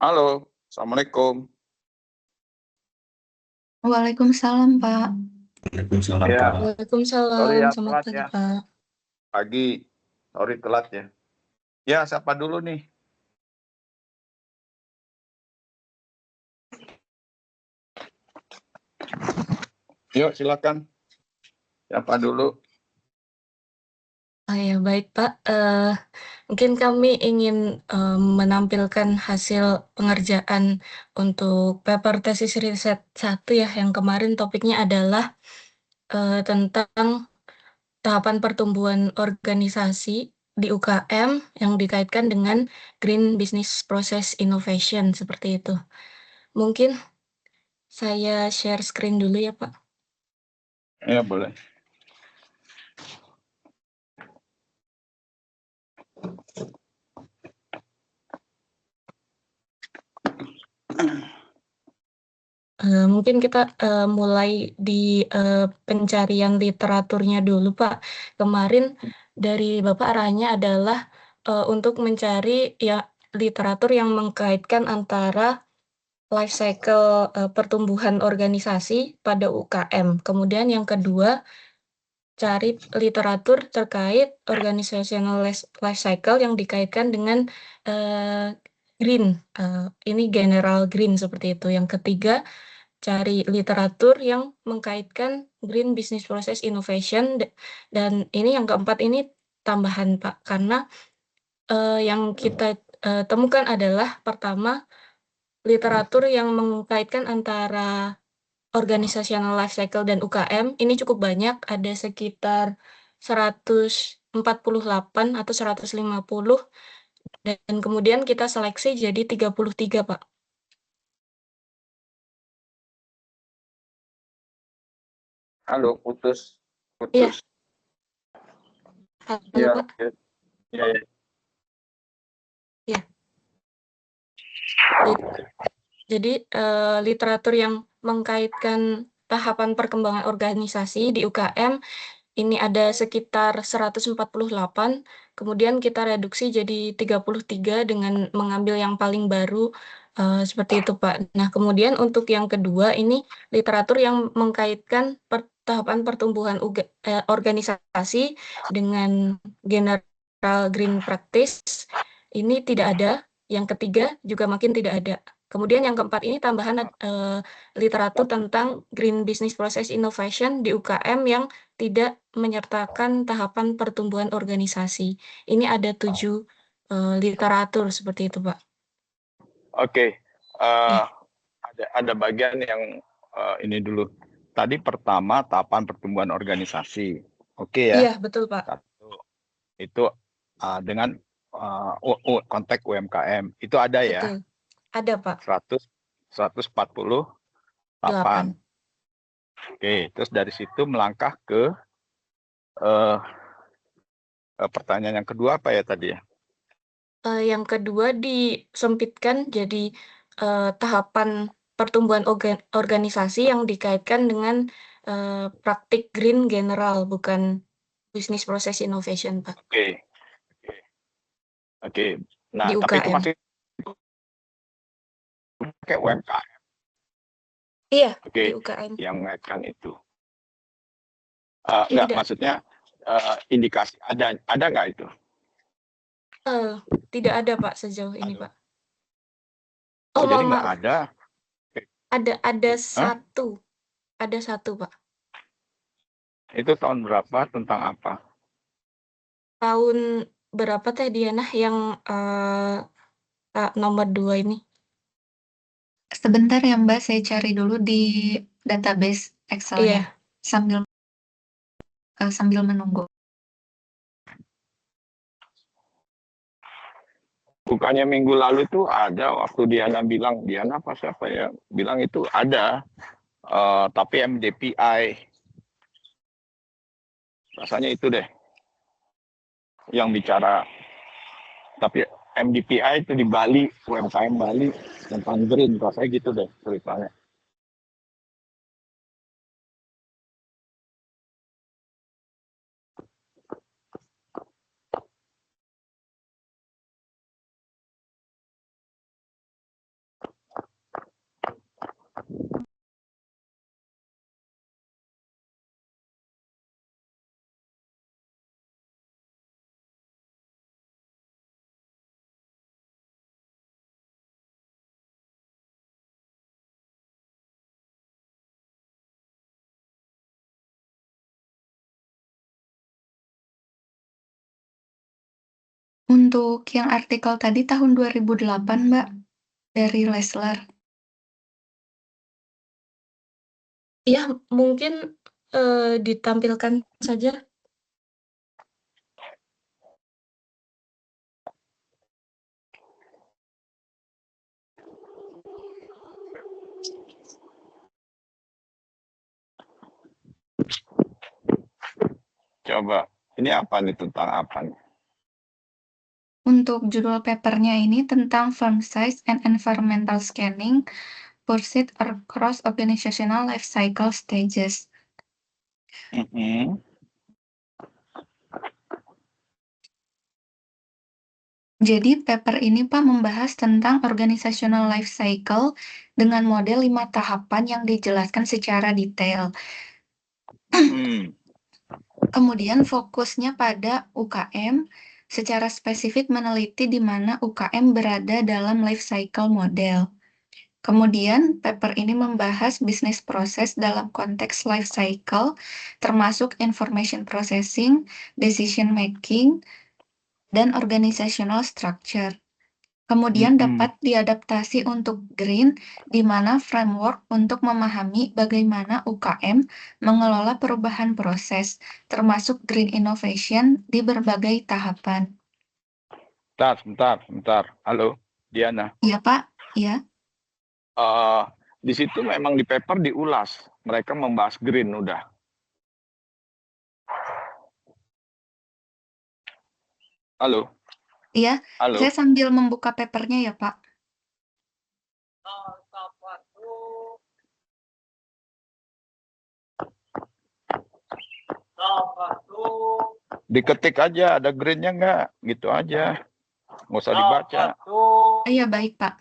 Halo, Assalamualaikum. Waalaikumsalam, Pak. Waalaikumsalam, Ya, Pak. sorry Waalaikumsalam. ya Selamat telat pagi, ya. Pak. Pagi, sorry telat ya. Ya, siapa dulu nih? Yuk, silakan. Siapa dulu? Oh ya, baik, Pak. Mungkin kami ingin menampilkan hasil pengerjaan untuk paper tesis riset 1 ya, yang kemarin topiknya adalah tentang tahapan pertumbuhan organisasi di UKM yang dikaitkan dengan Green Business Process Innovation, seperti itu. Mungkin saya share screen dulu ya, Pak. Ya, boleh. Mungkin kita mulai di pencarian literaturnya dulu, Pak. Kemarin dari Bapak arahnya adalah untuk mencari ya literatur yang mengkaitkan antara life cycle pertumbuhan organisasi pada UKM. Kemudian yang kedua, cari literatur terkait organizational life cycle yang dikaitkan dengan green. Ini general green seperti itu. Yang ketiga, cari literatur yang mengkaitkan Green Business Process Innovation dan ini yang keempat ini tambahan, Pak, karena yang kita temukan adalah pertama literatur yang mengkaitkan antara organizational life cycle dan UKM ini cukup banyak, ada sekitar 148 atau 150 dan kemudian kita seleksi jadi 33, Pak. Halo, putus. Iya. Putus. Halo, Ya, Pak. ya. Ya. Jadi literatur yang mengkaitkan tahapan perkembangan organisasi di UKM ini ada sekitar 148, kemudian kita reduksi jadi 33 dengan mengambil yang paling baru seperti itu, Pak. Nah, kemudian untuk yang kedua ini literatur yang mengkaitkan tahapan pertumbuhan organisasi dengan general green practice ini tidak ada. Yang ketiga juga makin tidak ada. Kemudian yang keempat ini tambahan literatur tentang Green Business Process Innovation di UKM yang tidak menyertakan tahapan pertumbuhan organisasi. Ini ada 7 literatur seperti itu, Pak. Oke. Ya. Ada bagian yang ini dulu. Tadi pertama tahapan pertumbuhan organisasi. Oke ya. Iya, betul, Pak. Satu. Itu dengan konteks UMKM. Itu ada ya. Betul. Ada, Pak. 148. Oke, terus dari situ melangkah ke pertanyaan yang kedua apa ya tadi ya? Yang kedua disempitkan jadi tahapan pertumbuhan organisasi yang dikaitkan dengan praktik green general, bukan business process innovation, Pak. Oke. Nah, Di tapi itu UKM. masih pakai UMKM. Iya, Oke, di UKM. yang mengaitkan itu. Tidak. Maksudnya indikasi ada nggak itu? Tidak ada, Pak, sejauh ini, Pak. Oh, jadi nggak maaf. ada. Ada Hah? satu. Ada satu, Pak. Itu tahun berapa? Tentang apa? Tahun berapa Teh Diana yang nomor 2 ini? Sebentar ya Mbak, saya cari dulu di database Excel-nya Iya. sambil menunggu. Bukannya minggu lalu itu ada waktu Diana apa siapa ya? Bilang itu ada, tapi MDPI. Rasanya itu deh yang bicara. Tapi MDPI itu di Bali, UMKM Bali tentang green. Rasanya gitu deh ceritanya. Untuk yang artikel tadi tahun 2008, Mbak, dari Lesler. Iya, mungkin ditampilkan saja. Coba, ini apa nih, tentang apa nih? Untuk judul papernya ini tentang firm size and environmental scanning pursuit across organizational life cycle stages. Mm-mm. Jadi paper ini Pak membahas tentang organizational life cycle dengan model 5 tahapan yang dijelaskan secara detail. Hmm. Kemudian fokusnya pada UKM, secara spesifik meneliti di mana UKM berada dalam life cycle model. Kemudian, paper ini membahas bisnis proses dalam konteks life cycle, termasuk information processing, decision making, dan organizational structure. Kemudian Mm-mm. dapat diadaptasi untuk green, di mana framework untuk memahami bagaimana UKM mengelola perubahan proses, termasuk green innovation di berbagai tahapan. Bentar. Halo, Diana. Iya, Pak? Iya. Di situ memang di paper diulas. Mereka membahas green udah. Halo, Iya, halo. saya sambil membuka papernya ya, Pak. Diketik aja, ada greennya nggak? Gitu aja. Nggak usah dibaca. Iya, baik, Pak.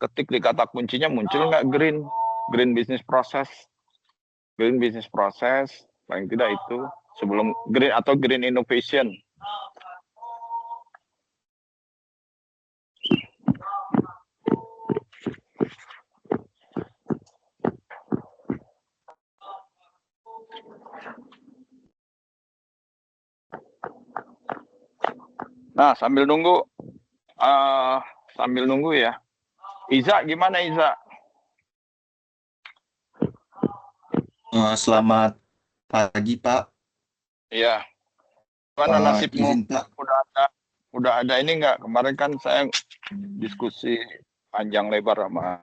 Ketik di kata kuncinya muncul nggak green? Green business process. Green business process, paling tidak itu. Sebelum green atau green innovation. Nah, sambil nunggu ya. Iza, gimana Iza? Selamat pagi, Pak. Iya. Mana nasibmu? Izin, Pak. Udah ada ini nggak? Kemarin kan saya diskusi panjang lebar sama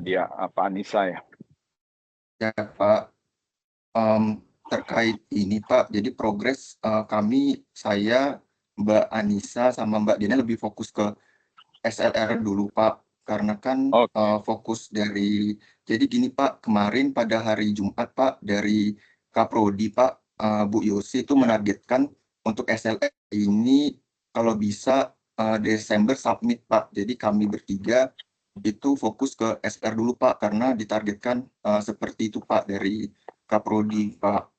dia, Pak Anissa ya. Ya, Pak. Terkait ini, Pak, jadi progres kami, saya, Mbak Anissa, sama Mbak Diana lebih fokus ke SLR dulu, Pak. Karena kan fokus dari, jadi gini, Pak, kemarin pada hari Jumat, Pak, dari Kaprodi, Pak, Bu Yosi itu menargetkan untuk SLR ini kalau bisa Desember submit, Pak. Jadi kami bertiga itu fokus ke SLR dulu, Pak, karena ditargetkan seperti itu, Pak, dari Kaprodi, Pak.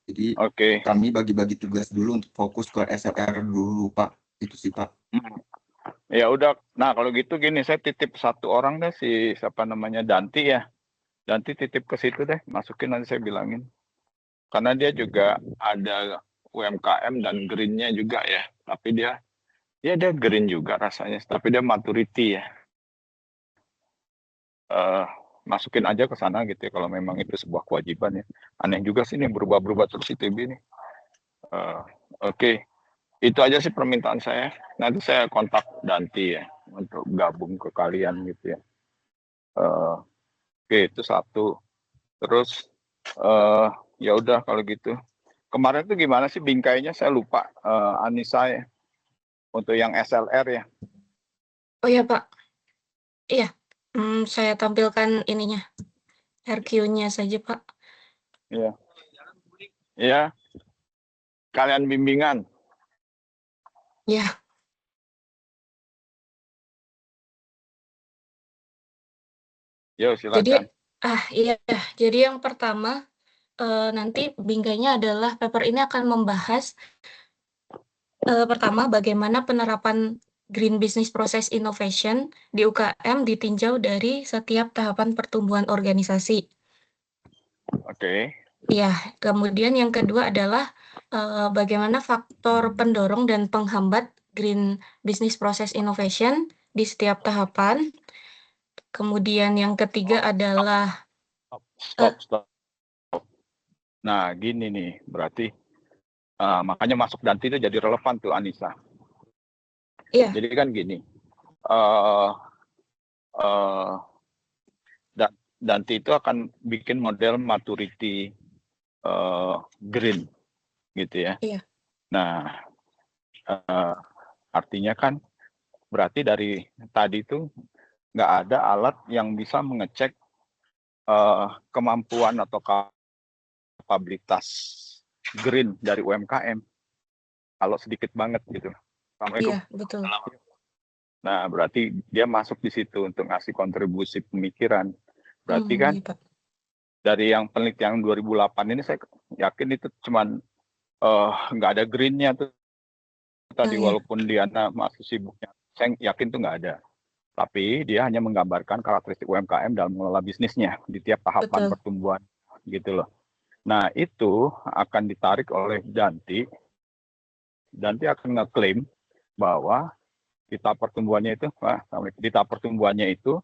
Jadi kami bagi-bagi tugas dulu untuk fokus ke SLR dulu, Pak. Itu sih, Pak. Ya udah. Nah, kalau gitu gini, saya titip satu orang deh, si siapa namanya, Danti ya. Danti titip ke situ deh, masukin nanti saya bilangin. Karena dia juga ada UMKM dan green-nya juga ya. Tapi dia green juga rasanya, tapi dia maturity ya. Masukin aja ke sana gitu ya, kalau memang itu sebuah kewajiban ya. Aneh juga sih nih, berubah-berubah terus ITB nih. Oke. Itu aja sih permintaan saya. Nanti saya kontak Danti ya untuk gabung ke kalian gitu ya. Oke, itu satu. Terus ya udah kalau gitu. Kemarin tuh gimana sih bingkainya? Saya lupa, Anissa ya. Untuk yang SLR ya. Oh ya, Pak. Iya. Saya tampilkan ininya. RQ-nya saja, Pak. Iya. Iya. Kalian bimbingan. Ya. Yo, silakan. Jadi yang pertama nanti bingkainya adalah paper ini akan membahas pertama bagaimana penerapan Green Business Process Innovation di UKM ditinjau dari setiap tahapan pertumbuhan organisasi. Oke. Ya, kemudian yang kedua adalah bagaimana faktor pendorong dan penghambat green business process innovation di setiap tahapan. Kemudian yang ketiga adalah Stop. Nah, gini nih, berarti makanya masuk Danti itu jadi relevan tuh, Anissa. Iya. Jadi kan gini, Danti itu akan bikin model maturity green, gitu ya. Iya. Nah, artinya kan berarti dari tadi itu nggak ada alat yang bisa mengecek kemampuan atau kapabilitas green dari UMKM. Kalau sedikit banget gitu. Iya, betul. Nah, berarti dia masuk di situ untuk ngasih kontribusi pemikiran. Berarti kan Iya, Pak. dari yang penelitian 2008 ini saya yakin itu cuman nggak ada greennya tuh tadi, Iya. walaupun Diana masih sibuknya. Saya yakin tuh nggak ada. Tapi dia hanya menggambarkan karakteristik UMKM dalam mengelola bisnisnya di tiap tahapan pertumbuhan gitu loh. Nah, itu akan ditarik oleh Danti. Danti akan ngeklaim bahwa di tahap pertumbuhannya itu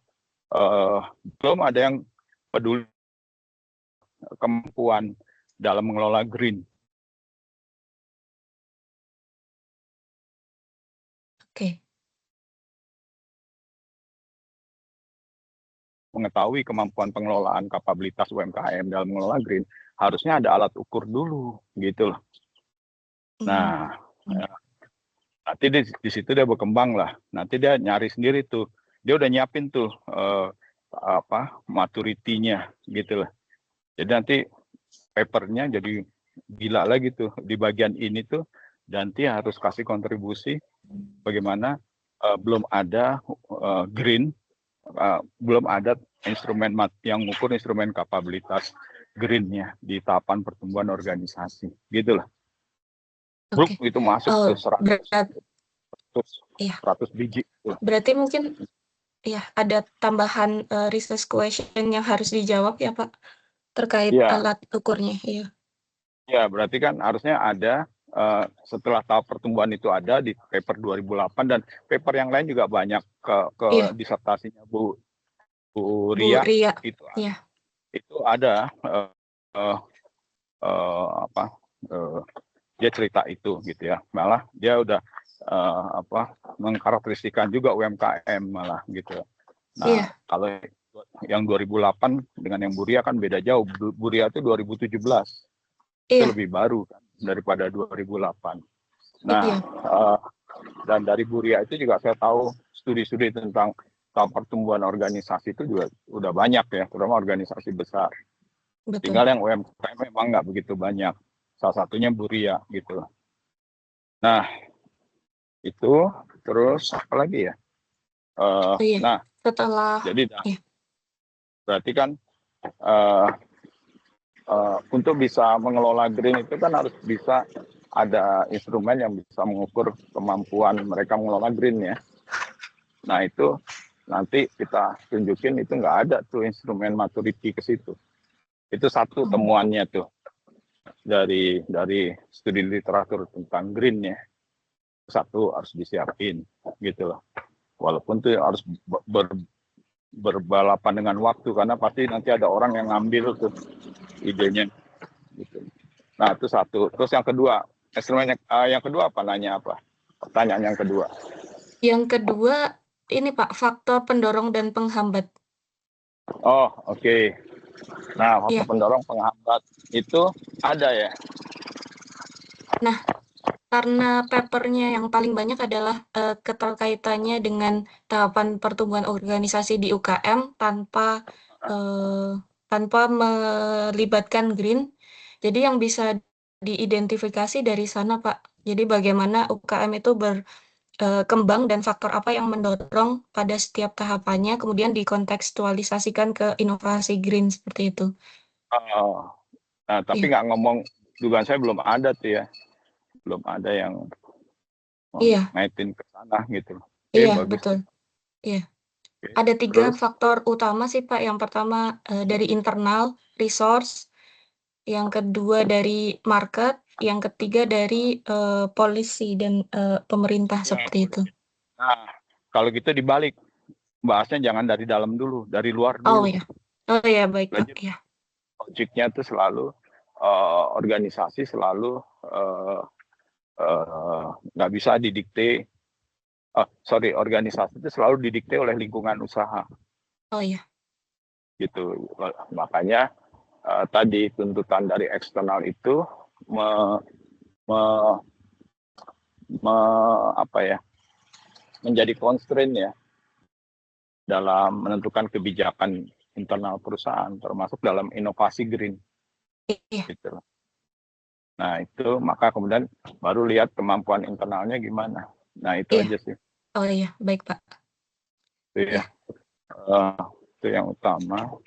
belum ada yang peduli kemampuan dalam mengelola green. Oke. Mengetahui kemampuan pengelolaan kapabilitas UMKM dalam mengelola green, harusnya ada alat ukur dulu, gitu loh. Nah, nanti di situ dia berkembang lah. Nanti dia nyari sendiri tuh. Dia udah nyiapin tuh maturity-nya, gitu loh. Jadi nanti papernya jadi gila lagi tuh. Di bagian ini tuh Danti harus kasih kontribusi bagaimana belum ada green, belum ada instrumen yang mengukur instrumen kapabilitas green-nya di tahapan pertumbuhan organisasi, gitu lah. Grup itu masuk tuh 100 biji. Berarti mungkin ya ada tambahan research question yang harus dijawab ya Pak terkait alat ukurnya. Iya. Ya, berarti kan harusnya ada setelah tahap pertumbuhan itu ada di paper 2008 dan paper yang lain juga banyak ke disertasinya Bu Ria. Itu ada dia cerita itu gitu ya. Malah dia udah mengkarakteristikan juga UMKM malah gitu. Nah, kalau yang 2008 dengan yang Bu Ria kan beda jauh. Bu Ria itu 2017. Itu lebih baru kan daripada 2008. Nah, dan dari Bu Ria itu juga saya tahu studi-studi tentang pertumbuhan organisasi itu juga udah banyak ya, terutama organisasi besar. Betul. Tinggal yang UMKM memang nggak begitu banyak. Salah satunya Bu Ria gitu. Nah, itu terus apa lagi ya? Nah, setelah jadi berarti kan untuk bisa mengelola green itu kan harus bisa ada instrumen yang bisa mengukur kemampuan mereka mengelola green ya. Nah itu nanti kita tunjukin itu nggak ada tuh instrumen maturity ke situ. Itu satu temuannya tuh dari studi literatur tentang green ya. Satu harus disiapin gitu loh. Walaupun tuh harus berbalapan dengan waktu karena pasti nanti ada orang yang ngambil tuh idenya gitu. Nah itu satu. Terus yang kedua, instrumen yang kedua apa? Nanya apa? Pertanyaan yang kedua. Yang kedua ini Pak, faktor pendorong dan penghambat. Oh oke. Nah faktor pendorong penghambat itu ada ya. Nah karena papernya yang paling banyak adalah keterkaitannya dengan tahapan pertumbuhan organisasi di UKM tanpa melibatkan green. Jadi yang bisa diidentifikasi dari sana Pak. Jadi bagaimana UKM itu berkembang dan faktor apa yang mendorong pada setiap tahapannya, kemudian dikontekstualisasikan ke inovasi green seperti itu. Nah tapi nggak ngomong, dugaan saya belum ada tuh ya. Belum ada yang ngaitin ke sana gitu. Iya, betul. Iya. Ada 3 faktor utama sih Pak. Yang pertama dari internal resource, yang kedua dari market, yang ketiga dari polisi dan pemerintah Ya, seperti itu. Nah, kalau gitu dibalik, bahasnya jangan dari dalam dulu, dari luar Oh dulu. ya, oh ya baik Pak. Belajar Ya, logiknya itu selalu organisasi selalu nggak bisa didikte. Organisasi itu selalu didikte oleh lingkungan usaha, oh ya, gitu. Makanya tadi tuntutan dari eksternal itu apa ya, menjadi constraint ya dalam menentukan kebijakan internal perusahaan, termasuk dalam inovasi green, iya, gitu. Nah itu maka kemudian baru lihat kemampuan internalnya gimana. Nah itu iya. aja sih. Oh iya, baik Pak. Itu ya. Iya. Itu yang utama.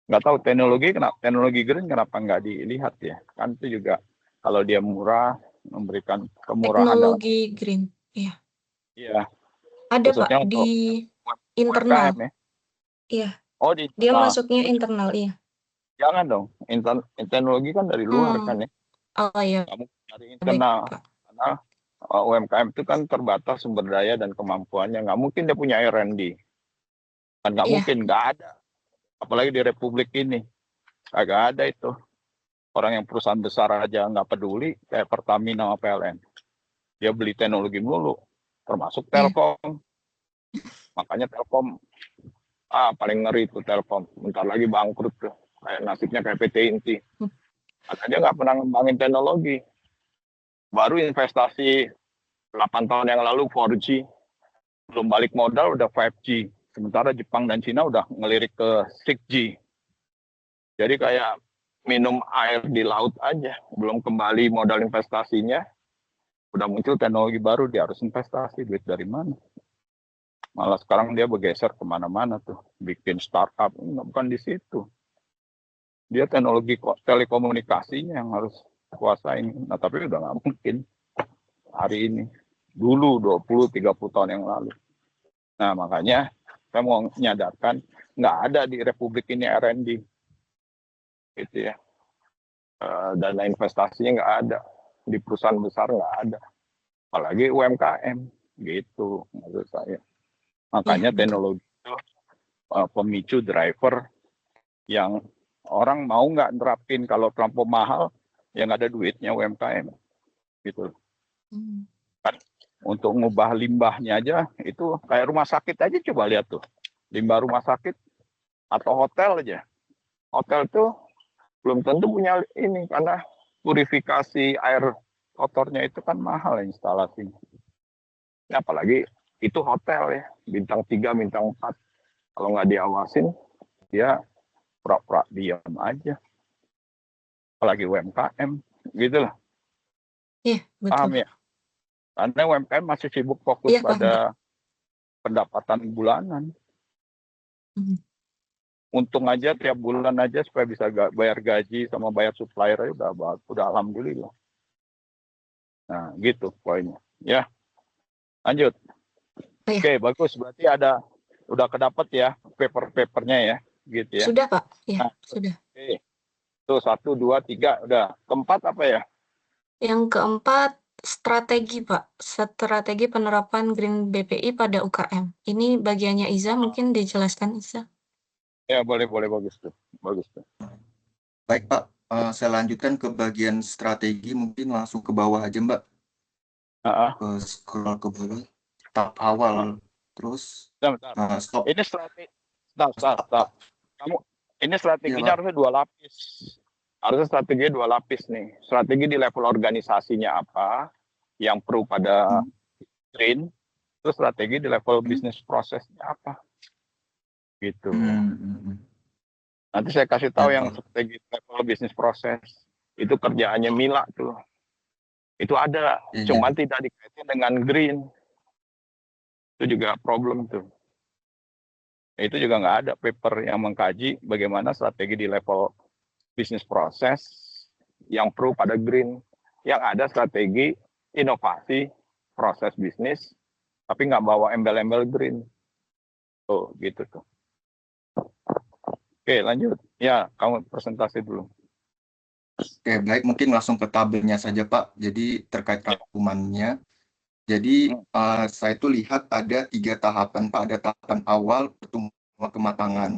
Nggak tahu teknologi green kenapa nggak dilihat ya? Kan itu juga kalau dia murah, memberikan kemurahan dalam. Teknologi green, iya. Iya. Ada Pak Khususnya di untuk internal. UMKM ya. Iya, Oh di dia internal. masuknya internal, iya. Jangan dong. Teknologi kan dari luar kan ya. Oh iya, Kamu dari baik internal. Pak. Karena UMKM itu kan terbatas sumber daya dan kemampuannya. Nggak mungkin dia punya R&D. Kan nggak Iya, mungkin, nggak ada. Apalagi di Republik ini. Agak ada itu. Orang yang perusahaan besar aja nggak peduli, kayak Pertamina sama PLN. Dia beli teknologi mulu, termasuk iya. Telkom. Makanya Telkom, paling ngeri itu Telkom. Bentar lagi bangkrut tuh. Kayak nasibnya kayak PT Inti. Karena dia nggak pernah ngembangin teknologi. Baru investasi 8 tahun yang lalu 4G. Belum balik modal udah 5G. Sementara Jepang dan Cina udah ngelirik ke 6G. Jadi kayak minum air di laut aja. Belum kembali modal investasinya. Udah muncul teknologi baru, dia harus investasi. Duit dari mana? Malah sekarang dia bergeser kemana-mana tuh. Bikin startup. Bukan di situ. Dia teknologi telekomunikasinya yang harus kuasain. Nah tapi udah nggak mungkin hari ini. Dulu 20-30 tahun yang lalu. Nah makanya saya mau menyadarkan nggak ada di Republik ini R&D. Gitu ya. Dana investasinya nggak ada. Di perusahaan besar nggak ada. Apalagi UMKM. Gitu menurut saya. Makanya Iya, betul. teknologi itu pemicu driver yang orang mau nggak nerapin. Kalau terlampau mahal, ya nggak ada duitnya UMKM. Gitu. Kan untuk ngubah limbahnya aja, itu kayak rumah sakit aja coba lihat tuh. Limbah rumah sakit atau hotel aja. Hotel tuh belum tentu punya ini, karena purifikasi air kotornya itu kan mahal instalasinya. Ya, apalagi itu hotel ya, bintang 3, bintang 4. Kalau nggak diawasin, dia pura-pura diam aja. Apalagi UMKM, gitu lah. Iya, betul. Paham ya? Karena UMKM masih sibuk fokus Iya, paham, Pak. pada pendapatan bulanan. Untung aja tiap bulan aja supaya bisa bayar gaji sama bayar supplier aja udah alhamdulillah. Nah, gitu poinnya. Ya, lanjut. Oh, iya. Oke, bagus. Berarti udah kedapat ya paper-papernya ya, gitu ya. Sudah, Pak. Iya, Nah, sudah. Oke. Tuh 1, 2, 3 udah. Keempat apa ya? Yang keempat, strategi, Pak. Strategi penerapan Green BPI pada UKM. Ini bagiannya Iza, mungkin dijelaskan Iza. Ya, boleh bagus tuh. Bagus tuh. Baik Pak, saya lanjutkan ke bagian strategi, mungkin langsung ke bawah aja Mbak. Ke scroll ke bawah, tahap awal. Terus, Bentar. stop. Ini strategi. Stop. Kamu ini strateginya Iya, Pak. harusnya 2 lapis. Harusnya strategi 2 lapis nih. Strategi di level organisasinya apa, yang perlu pada green, terus strategi di level bisnis prosesnya apa. Gitu. Nanti saya kasih tahu yang strategi level bisnis proses. Itu kerjaannya Mila tuh. Itu ada, cuman tidak dikaitkan dengan green. Itu juga problem tuh. Itu juga nggak ada paper yang mengkaji bagaimana strategi di level bisnis proses yang perlu pada green. Yang ada strategi inovasi proses bisnis, tapi nggak bawa embel-embel green. Tuh, gitu tuh. Oke, lanjut. Ya, kamu presentasi dulu. Oke, baik, mungkin langsung ke tabelnya saja Pak. Jadi terkait rangkumannya. Jadi saya tuh lihat ada 3 tahapan Pak. Ada tahapan awal pertumbuhan kematangan.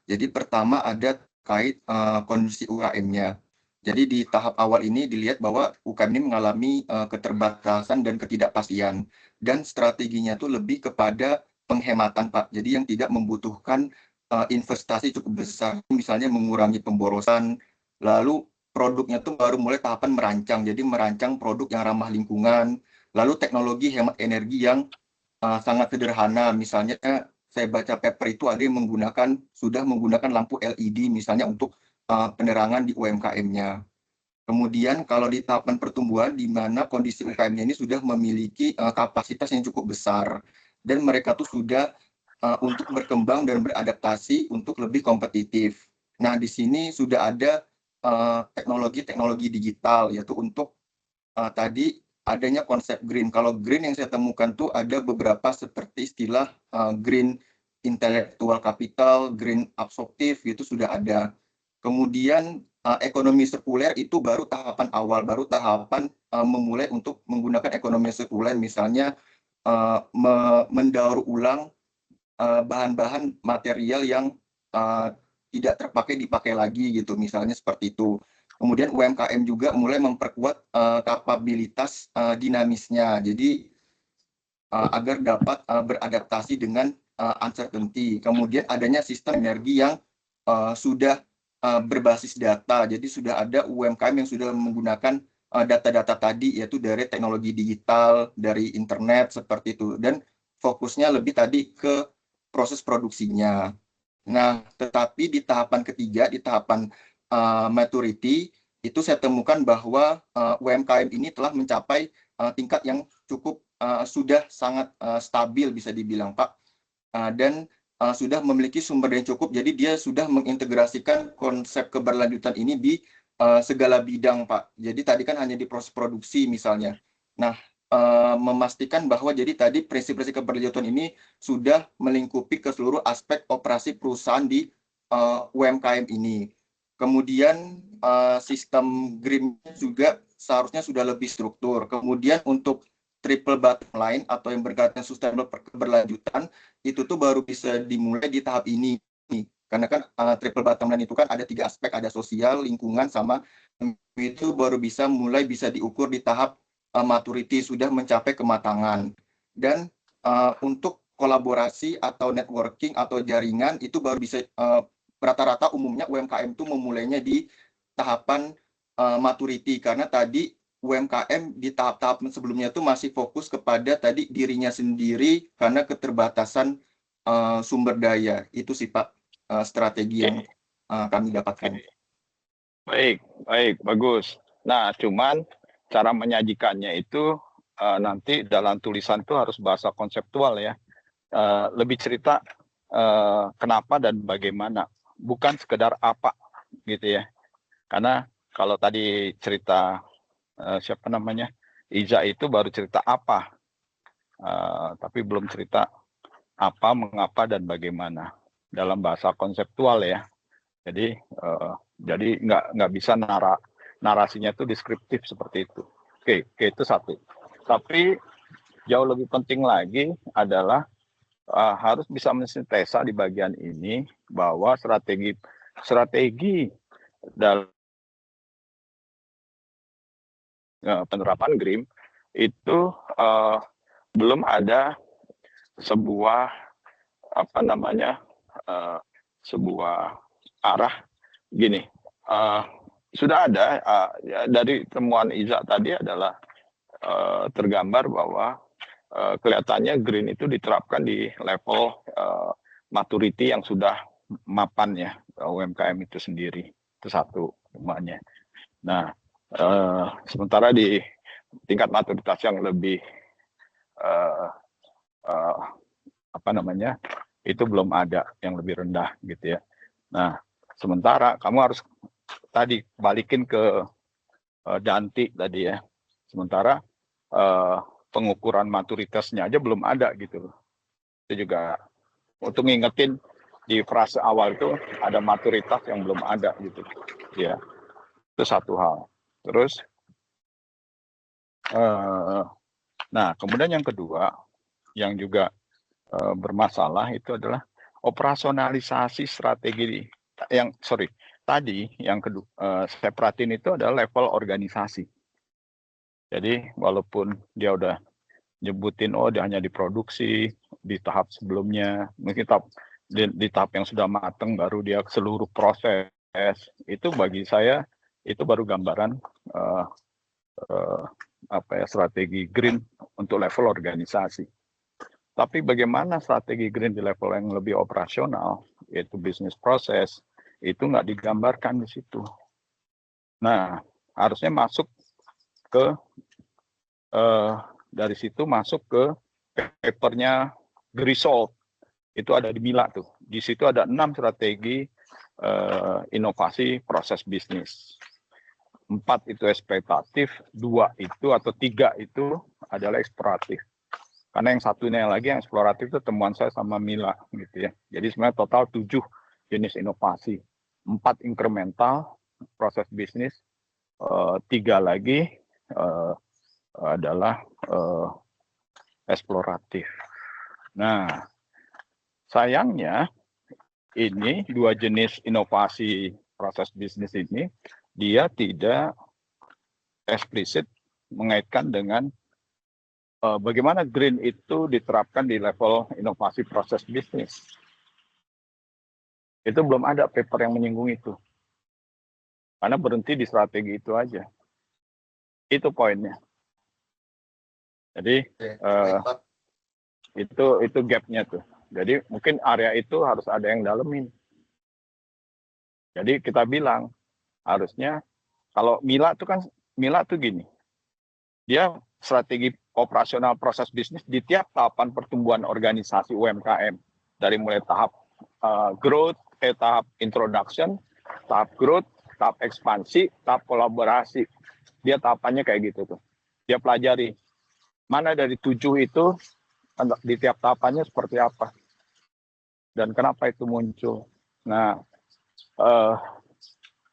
Jadi pertama ada terkait kondisi UKM-nya. Jadi di tahap awal ini dilihat bahwa UKM ini mengalami keterbatasan dan ketidakpastian. Dan strateginya tuh lebih kepada penghematan Pak. Jadi yang tidak membutuhkan investasi cukup besar. Misalnya mengurangi pemborosan. Lalu produknya tuh baru mulai tahapan merancang. Jadi merancang produk yang ramah lingkungan. Lalu teknologi hemat energi yang sangat sederhana. Misalnya saya baca paper itu ada yang sudah menggunakan lampu LED misalnya untuk penerangan di UMKM-nya. Kemudian kalau di tahapan pertumbuhan di mana kondisi UKM-nya ini sudah memiliki kapasitas yang cukup besar dan mereka tuh sudah untuk berkembang dan beradaptasi untuk lebih kompetitif. Nah, di sini sudah ada teknologi-teknologi digital yaitu untuk tadi adanya konsep green. Kalau green yang saya temukan tuh ada beberapa seperti istilah green intellectual capital, green absorptive itu sudah ada. Kemudian ekonomi sirkuler itu baru tahapan awal, baru tahapan memulai untuk menggunakan ekonomi sirkuler, misalnya mendaur ulang bahan-bahan material yang tidak terpakai dipakai lagi gitu, misalnya seperti itu. Kemudian UMKM juga mulai memperkuat kapabilitas dinamisnya, jadi agar dapat beradaptasi dengan uncertainty. Kemudian adanya sistem energi yang sudah berbasis data, jadi sudah ada UMKM yang sudah menggunakan data-data tadi, yaitu dari teknologi digital, dari internet, seperti itu. Dan fokusnya lebih tadi ke proses produksinya. Nah, tetapi di tahapan ketiga, di tahapan maturity, itu saya temukan bahwa UMKM ini telah mencapai tingkat yang cukup sudah sangat stabil bisa dibilang Pak, dan sudah memiliki sumber daya cukup, jadi dia sudah mengintegrasikan konsep keberlanjutan ini di segala bidang Pak. Jadi tadi kan hanya di proses produksi misalnya. Nah, memastikan bahwa jadi tadi prinsip-prinsip keberlanjutan ini sudah melingkupi ke seluruh aspek operasi perusahaan di UMKM ini. Kemudian sistem green juga seharusnya sudah lebih struktur. Kemudian untuk triple bottom line atau yang berkaitan sustainable keberlanjutan itu tuh baru bisa dimulai di tahap ini. Karena kan triple bottom line itu kan ada 3 aspek, ada sosial, lingkungan, sama itu baru mulai bisa diukur di tahap maturity, sudah mencapai kematangan. Dan untuk kolaborasi atau networking atau jaringan itu baru bisa rata-rata umumnya UMKM itu memulainya di tahapan maturity, karena tadi UMKM di tahap-tahap sebelumnya itu masih fokus kepada tadi dirinya sendiri karena keterbatasan sumber daya. Itu sih Pak strategi yang kami dapatkan. Baik, bagus. Nah, cuman cara menyajikannya itu nanti dalam tulisan itu harus bahasa konseptual ya. Lebih cerita kenapa dan bagaimana, bukan sekedar apa gitu ya. Karena kalau tadi cerita siapa namanya Iza itu baru cerita apa, tapi belum cerita apa, mengapa dan bagaimana dalam bahasa konseptual ya. Jadi nggak bisa narasinya itu deskriptif seperti itu. Oke, itu satu. Tapi jauh lebih penting lagi adalah harus bisa mensintesa di bagian ini bahwa strategi dalam penerapan GRIM itu belum ada sebuah sebuah arah gini. Sudah ada ya, dari temuan Iza tadi adalah tergambar bahwa kelihatannya green itu diterapkan di level maturity yang sudah mapan ya UMKM itu sendiri. Itu satu temuannya. Nah, sementara di tingkat maturitas yang lebih itu belum ada, yang lebih rendah gitu ya. Nah, sementara kamu harus tadi balikin ke Danti tadi ya. Sementara pengukuran maturitasnya aja belum ada gitu. Itu juga untuk ngingetin di frase awal itu ada maturitas yang belum ada gitu ya. Itu satu hal. Terus, nah kemudian yang kedua, yang juga bermasalah itu adalah operasionalisasi strategi tadi yang kedua saya perhatiin itu adalah level organisasi. Jadi walaupun dia udah nyebutin dia hanya diproduksi di tahap sebelumnya, mungkin di tahap yang sudah matang baru dia seluruh proses, itu bagi saya itu baru gambaran strategi green untuk level organisasi. Tapi bagaimana strategi green di level yang lebih operasional, yaitu bisnis proses, itu nggak digambarkan di situ. Nah, harusnya masuk ke dari situ masuk ke papernya Griswold. Itu ada di Mila tuh. Di situ ada 6 strategi inovasi proses bisnis. 4 itu ekspektatif, 2 itu atau 3 itu adalah eksploratif. Karena yang satunya lagi yang eksploratif itu temuan saya sama Mila gitu ya. Jadi sebenarnya total 7 jenis inovasi. 4 incremental proses bisnis, 3 lagi adalah eksploratif. Nah, sayangnya ini 2 jenis inovasi proses bisnis ini dia tidak eksplisit mengaitkan dengan bagaimana green itu diterapkan di level inovasi proses bisnis. Itu belum ada paper yang menyinggung itu. Karena berhenti di strategi itu aja. Itu poinnya. Jadi itu gapnya tuh. Jadi mungkin area itu harus ada yang dalemin. Jadi kita bilang harusnya kalau Mila tuh gini. Dia strategi operasional proses bisnis di tiap tahapan pertumbuhan organisasi UMKM dari mulai tahap growth, tahap introduction, tahap growth, tahap ekspansi, tahap kolaborasi. Dia tahapannya kayak gitu tuh. Dia pelajari mana dari 7 itu di tiap tahapannya seperti apa dan kenapa itu muncul. Nah,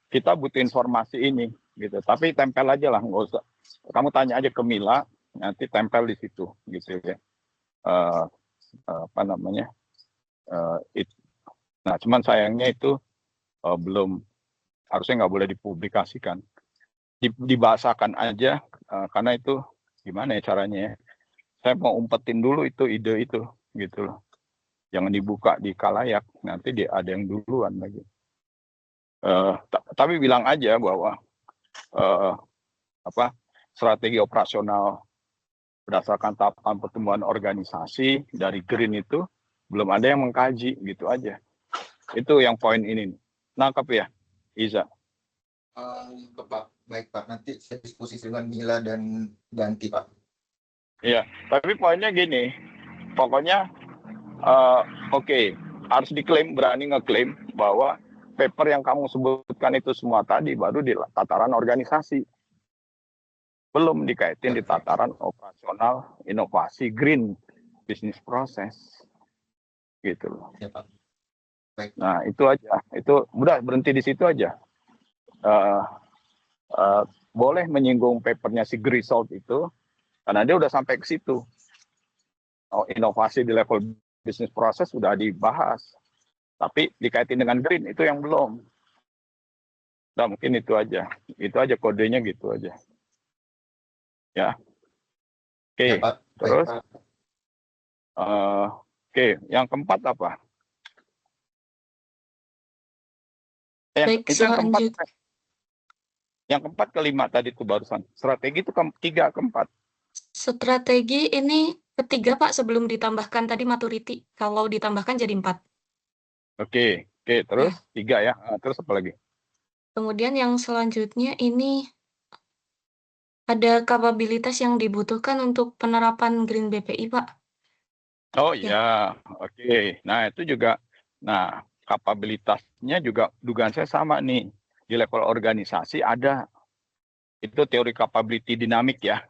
kita butuh informasi ini gitu. Tapi tempel aja lah, nggak usah. Kamu tanya aja ke Mila, nanti tempel di situ gitu ya. Nah, cuman sayangnya itu belum, harusnya nggak boleh dipublikasikan. Dibahasakan aja, karena itu gimana ya caranya ya. Saya mau umpetin dulu itu ide itu gitu loh. Jangan dibuka di kalayak, nanti ada yang duluan lagi. Tapi bilang aja bahwa strategi operasional berdasarkan tahapan pertumbuhan organisasi dari green itu belum ada yang mengkaji gitu aja. Itu yang poin ini. Nangkep ya, Iza? Pak, baik Pak. Nanti saya diskusi dengan Mila dan Ganti Pak. Iya, tapi poinnya gini, pokoknya harus diklaim, berani ngeklaim bahwa paper yang kamu sebutkan itu semua tadi baru di tataran organisasi. Belum dikaitin di tataran operasional inovasi green business process. Gitu loh. Ya, Pak. Baik. Nah, itu aja. Itu udah berhenti di situ aja. Boleh menyinggung papernya si Griswold itu karena dia udah sampai ke situ. Inovasi di level bisnis proses sudah dibahas. Tapi dikaitin dengan green itu yang belum. Nah, mungkin itu aja. Itu aja kodenya gitu aja. Ya. Oke. Ya, Pak. Terus Baik, Pak. Yang keempat apa? Baik, Itu yang keempat. selanjutnya. Yang keempat, kelima tadi itu barusan. Strategi itu ketiga, keempat. Strategi ini ketiga Pak sebelum ditambahkan tadi maturity. Kalau ditambahkan jadi 4. Oke. Terus 3 ya. Terus apa lagi? Kemudian yang selanjutnya ini ada kapabilitas yang dibutuhkan untuk penerapan Green BPI Pak. Oh ya, oke. Nah itu juga, kapabilitasnya juga dugaan saya sama nih. Di level organisasi ada, itu teori capability dinamik ya.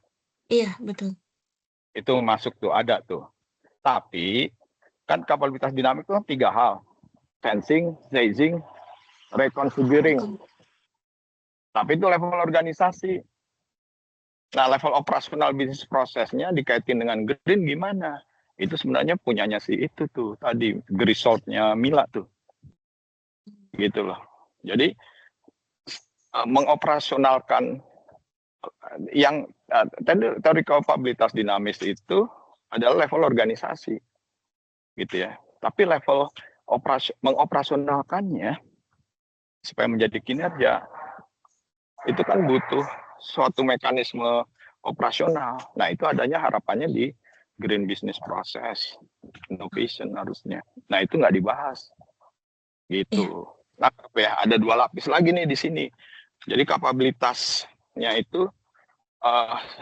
Iya, betul. Itu masuk tuh, ada tuh. Tapi, kan kapabilitas dinamik itu kan 3 hal. Sensing, seizing, reconfiguring. Tapi itu level organisasi. Nah, level operasional bisnis prosesnya dikaitin dengan green gimana? Itu sebenarnya punyanya si itu tuh tadi, resortnya Mila tuh. Gitu loh. Jadi mengoperasionalkan yang teori kapabilitas dinamis itu adalah level organisasi. Gitu ya. Tapi level mengoperasionalkannya supaya menjadi kinerja itu kan butuh suatu mekanisme operasional. Nah, itu adanya harapannya di green business process innovation harusnya. Nah, itu nggak dibahas. Gitu. Nah, ya, ada 2 lapis lagi nih di sini. Jadi kapabilitasnya itu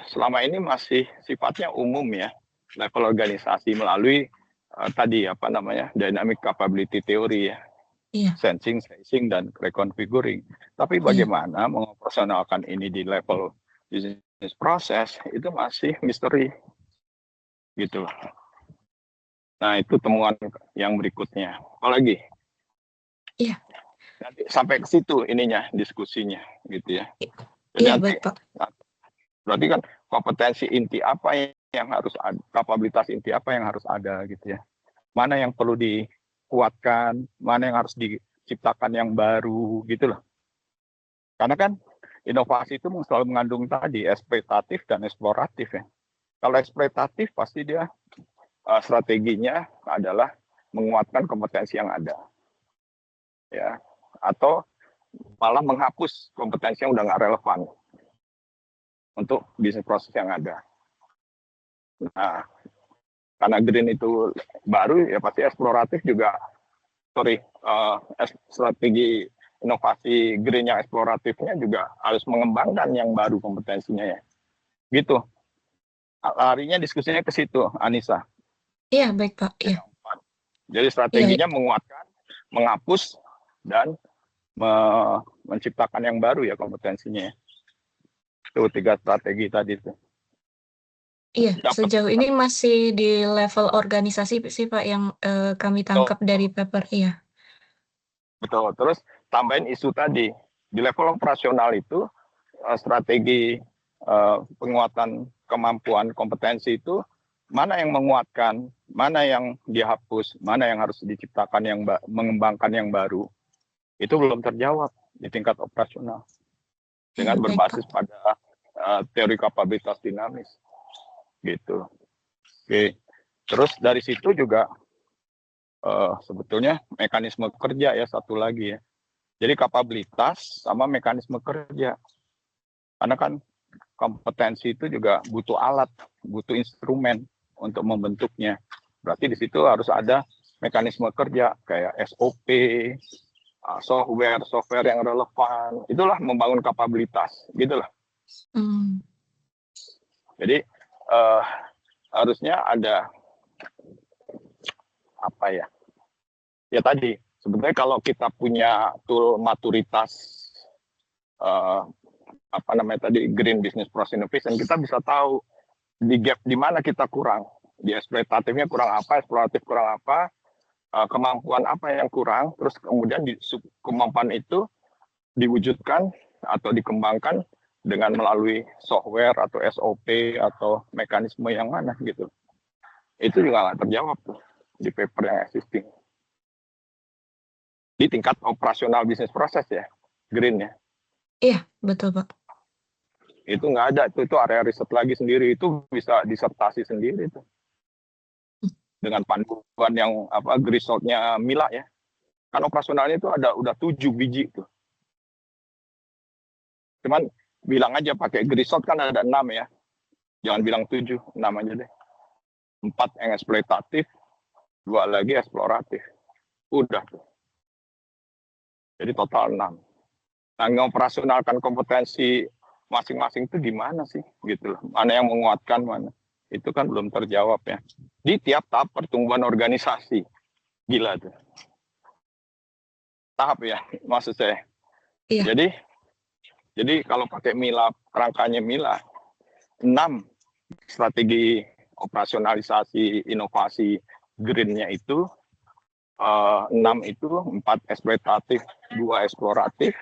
selama ini masih sifatnya umum ya, level organisasi melalui tadi apa namanya dynamic capability theory ya. Sensing, sensing, dan reconfiguring. Tapi bagaimana mengoperasionalkan ini di level business process itu masih misteri, gitu. Nah itu temuan yang berikutnya. Apalagi? Iya. Nanti sampai ke situ ininya diskusinya, gitu ya. Jadi iya nanti, baik Pak. Berarti kan kompetensi inti apa yang harus ada, kapabilitas inti apa yang harus ada, gitu ya. Mana yang perlu dikuatkan, mana yang harus diciptakan yang baru gitu loh. Karena kan inovasi itu selalu mengandung tadi eksploitatif dan eksploratif ya. Kalau eksploitatif pasti dia strateginya adalah menguatkan kompetensi yang ada. Ya, atau malah menghapus kompetensi yang udah nggak relevan untuk bisnis proses yang ada. Nah, karena green itu baru ya pasti eksploratif juga strategi inovasi green yang eksploratifnya juga harus mengembangkan yang baru kompetensinya ya. Gitu. Larinya diskusinya ke situ, Anissa. Iya, baik Pak. Iya. Jadi strateginya menguatkan, menghapus, dan menciptakan yang baru ya kompetensinya. Itu 3 strategi tadi itu. Iya, sejauh ini masih di level organisasi sih Pak yang kami tangkap dari paper. Iya. Betul. Terus tambahin isu tadi. Di level operasional itu strategi penguatan kemampuan kompetensi itu mana yang menguatkan, mana yang dihapus, mana yang harus diciptakan yang mengembangkan yang baru. Itu belum terjawab di tingkat operasional. Dengan berbasis pada teori kapabilitas dinamis. Gitu. Oke. Terus dari situ juga sebetulnya mekanisme kerja ya satu lagi ya. Jadi kapabilitas sama mekanisme kerja. Karena kan kompetensi itu juga butuh alat, butuh instrumen untuk membentuknya. Berarti di situ harus ada mekanisme kerja kayak SOP, software yang relevan. Itulah membangun kapabilitas, gitulah. Jadi harusnya ada apa ya? Ya tadi sebenarnya kalau kita punya tool maturitas apa namanya tadi green business process innovation, kita bisa tahu di gap di mana kita kurang, di eksploitatifnya kurang apa, eksploratif kurang apa, kemampuan apa yang kurang, terus kemudian kemampuan itu diwujudkan atau dikembangkan dengan melalui software atau SOP atau mekanisme yang mana gitu. Itu juga nggak terjawab tuh di paper yang existing. Di tingkat operasional bisnis proses ya, green ya. Iya, betul Pak. Itu nggak ada, itu area riset lagi sendiri, itu bisa disertasi sendiri tuh. Dengan panduan yang apa resortnya Mila ya. Kan operasionalnya itu udah 7 biji tuh. Cuman bilang aja pakai resort kan ada 6 ya. Jangan bilang 7, 6 aja deh. 4 yang eksploitatif, 2 lagi eksploratif. Udah tuh. Jadi total 6. Nah, ngoperasionalkan kompetensi masing-masing itu gimana sih? Gitu loh. Mana yang menguatkan, mana? Itu kan belum terjawab ya. Di tiap tahap pertumbuhan organisasi. Gila tuh. Tahap ya, maksud saya. Iya. Jadi kalau pakai Mila, kerangkanya Mila, 6 strategi operasionalisasi inovasi green-nya itu 6 itu 4 eksploitatif, 2 eksploratif,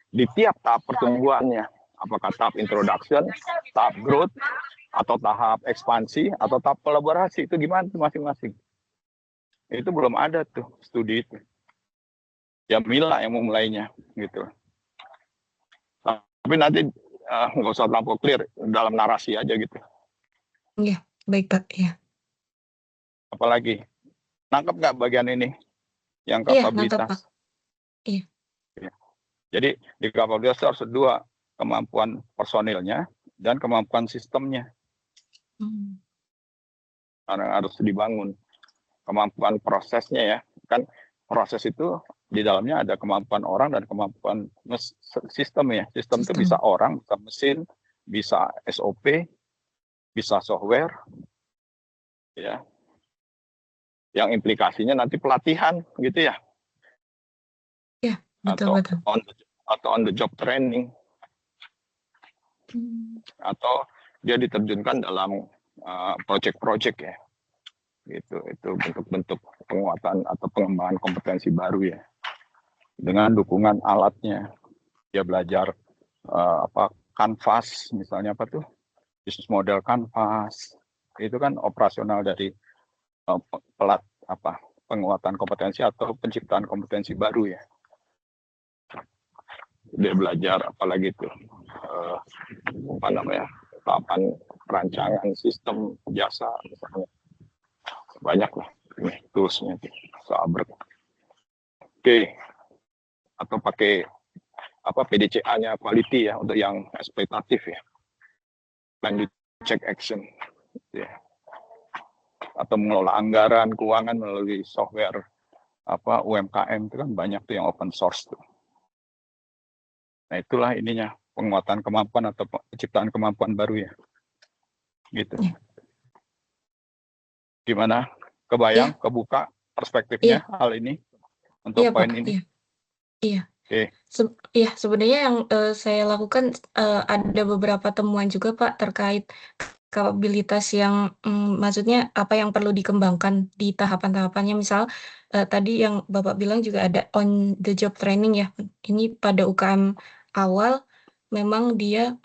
di tiap tahap pertumbuhannya, apakah tahap introduction, tahap growth, atau tahap ekspansi, atau tahap kolaborasi, itu gimana tuh masing-masing. Itu belum ada tuh studi itu. Ya Mila yang memulainya gitu. Tapi nanti nggak usah terlalu clear dalam narasi aja gitu. Iya, baik Pak. Iya. Apalagi nangkep nggak bagian ini yang Iya, nangkep Pak. kapabilitas? Iya. Jadi di kapabilitas harus dua, kemampuan personilnya dan kemampuan sistemnya. Karena harus dibangun kemampuan prosesnya ya, kan proses itu di dalamnya ada kemampuan orang dan kemampuan sistem ya. Sistem itu bisa orang, bisa mesin, bisa SOP, bisa software, ya. Yang implikasinya nanti pelatihan gitu ya. Iya, betul. Atau on the job training. Atau dia diterjunkan dalam project-project ya. Gitu, itu bentuk-bentuk penguatan atau pengembangan kompetensi baru ya. Dengan dukungan alatnya. Dia belajar Canvas misalnya apa tuh? Business model Canvas. Itu kan operasional dari penguatan kompetensi atau penciptaan kompetensi baru ya. Dia belajar apalagi tuh tahapan perancangan sistem jasa misalnya. Banyak lah ini toolsnya Sabrek. Oke. Atau pakai PDCA-nya quality ya untuk yang eksploitatif ya. Plan check action ya. Atau mengelola anggaran keuangan melalui software UMKM itu kan banyak tuh yang open source tuh. Nah, itulah ininya penguatan kemampuan atau penciptaan kemampuan baru ya. Gitu. Gimana? Kebayang, kebuka perspektifnya hal ini untuk poin Pak. ini? Iya. Oke. Iya, sebenarnya yang saya lakukan ada beberapa temuan juga Pak terkait kapabilitas yang maksudnya apa yang perlu dikembangkan di tahapan-tahapannya. Misal tadi yang Bapak bilang juga ada on the job training ya. Ini pada UKM awal memang dia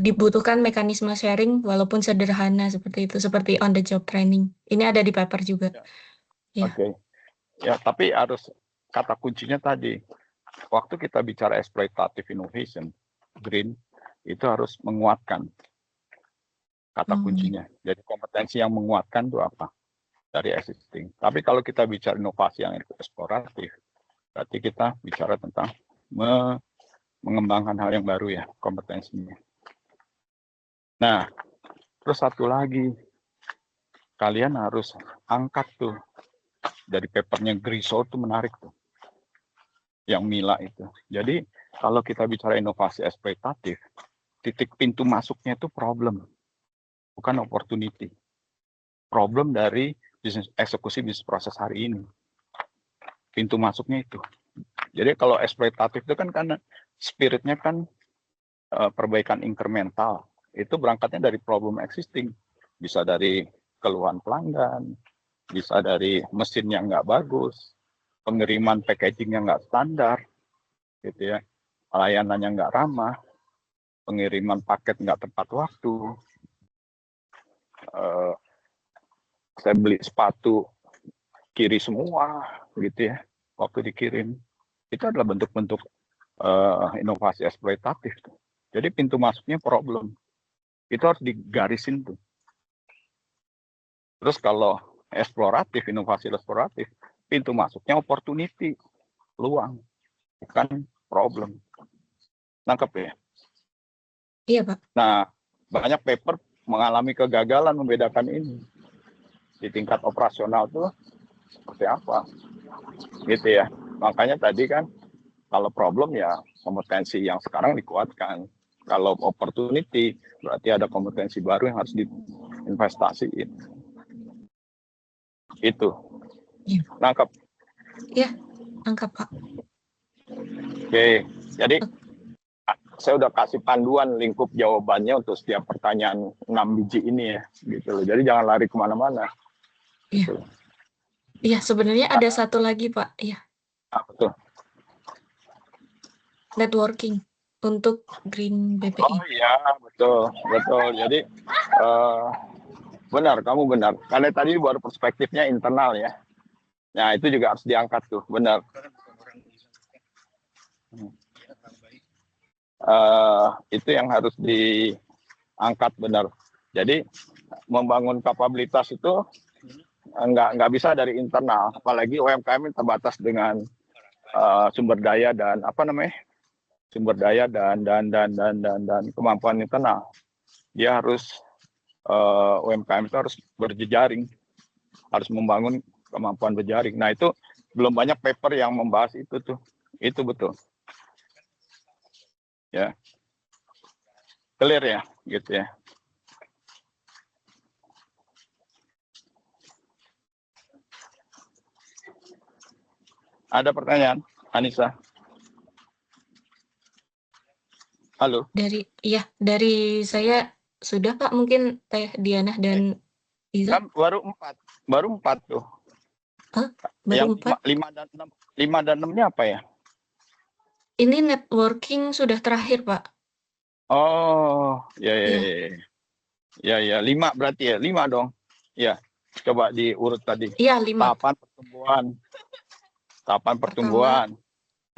dibutuhkan mekanisme sharing walaupun sederhana seperti itu, seperti on the job training. Ini ada di paper juga. Ya. Oke. Ya, tapi harus kata kuncinya tadi. Waktu kita bicara exploitative innovation, green, itu harus menguatkan kata kuncinya. Jadi kompetensi yang menguatkan itu apa? Dari existing. Tapi kalau kita bicara inovasi yang eksploratif, berarti kita bicara tentang mengembangkan hal yang baru ya, kompetensinya. Nah, terus satu lagi, kalian harus angkat tuh dari papernya Griso tuh menarik tuh, yang Mila itu. Jadi kalau kita bicara inovasi eksploitatif, titik pintu masuknya itu problem, bukan opportunity. Problem dari eksekusi bisnis proses hari ini. Pintu masuknya itu. Jadi kalau eksploitatif itu kan karena spiritnya kan perbaikan incremental. Itu berangkatnya dari problem existing. Bisa dari keluhan pelanggan, bisa dari mesin yang nggak bagus, pengiriman packaging yang nggak standar, gitu ya, pelayanan yang nggak ramah, pengiriman paket nggak tepat waktu, saya beli sepatu kiri semua, gitu ya, waktu dikirim. Itu adalah bentuk-bentuk inovasi eksploitatif. Jadi pintu masuknya problem. Itu harus digarisin tuh. Terus kalau eksploratif, inovasi eksploratif, pintu masuknya opportunity, peluang, bukan problem. Nangkep ya? Iya, Pak. Nah, banyak paper mengalami kegagalan membedakan ini. Di tingkat operasional tuh seperti apa? Gitu ya. Makanya tadi kan, kalau problem ya kompetensi yang sekarang dikuatkan. Kalau opportunity, berarti ada kompetensi baru yang harus diinvestasiin. Itu. Iya. Nangkep? Iya, nangkep, Pak. Oke, jadi saya udah kasih panduan lingkup jawabannya untuk setiap pertanyaan 6 biji ini ya. Gitu loh. Jadi jangan lari kemana-mana. Iya. Gitu. Iya, sebenarnya ada satu lagi, Pak. Iya. Betul. networking untuk Green Oh BPI. iya, betul, betul. Jadi benar, kamu benar. Karena tadi baru perspektifnya internal ya. Nah, itu juga harus diangkat tuh, benar. Itu yang harus diangkat benar. Jadi membangun kapabilitas itu nggak bisa dari internal, apalagi UMKM ini terbatas dengan sumber daya dan sumber daya dan kemampuan internal. Dia harus UMKM itu harus berjejaring, harus membangun kemampuan berjaring. Nah itu belum banyak paper yang membahas itu tuh, itu betul. Ya, clear ya, gitu ya. Ada pertanyaan, Anissa? Halo. Dari saya sudah Pak, mungkin Teh Diana dan Iza. Kan baru empat tuh. Baru yang 4. 5 dan 6-nya apa ya? Ini networking sudah terakhir Pak. Oh, ya, 5 berarti ya, 5 dong. Ya, coba diurut tadi. Iya, 5. Tahapan pertumbuhan.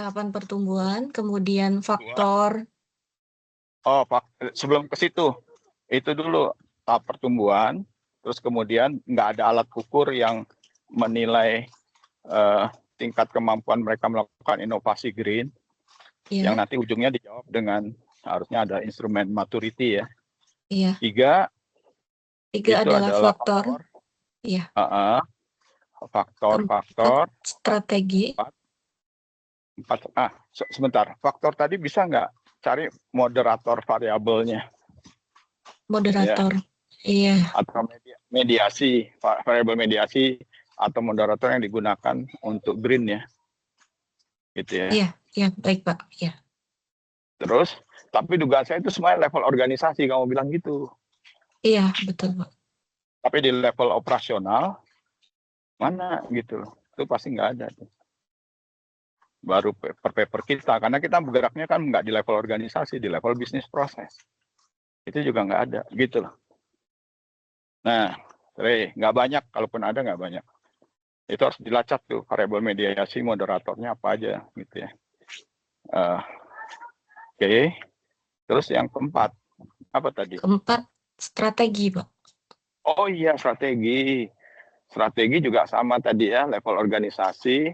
Tahapan pertumbuhan, kemudian faktor. Sebelum ke situ, itu dulu tahap pertumbuhan, terus kemudian nggak ada alat ukur yang menilai tingkat kemampuan mereka melakukan inovasi green, yang nanti ujungnya dijawab dengan harusnya ada instrumen maturity ya. Iya. 3 itu adalah faktor. Iya. Faktor. Strategi. 4. Sebentar. Faktor tadi bisa nggak cari moderator variabelnya? Moderator. Iya. Atau mediasi, variabel mediasi atau moderator yang digunakan untuk green ya. Gitu ya. Iya, baik Pak. Iya. Terus, tapi dugaan saya itu semuanya level organisasi, kamu bilang gitu. Iya, betul Pak. Tapi di level operasional, mana gitu. Itu pasti nggak ada. Baru paper kita, karena kita bergeraknya kan nggak di level organisasi, di level bisnis proses. Itu juga nggak ada, gitu loh. Nah, nggak banyak, kalaupun ada nggak banyak. Itu harus dilacak tuh, variabel mediasi, moderatornya apa aja, gitu ya. Oke. Terus yang keempat, apa tadi? Keempat, strategi, Pak. Oh iya, strategi. Strategi juga sama tadi ya, level organisasi,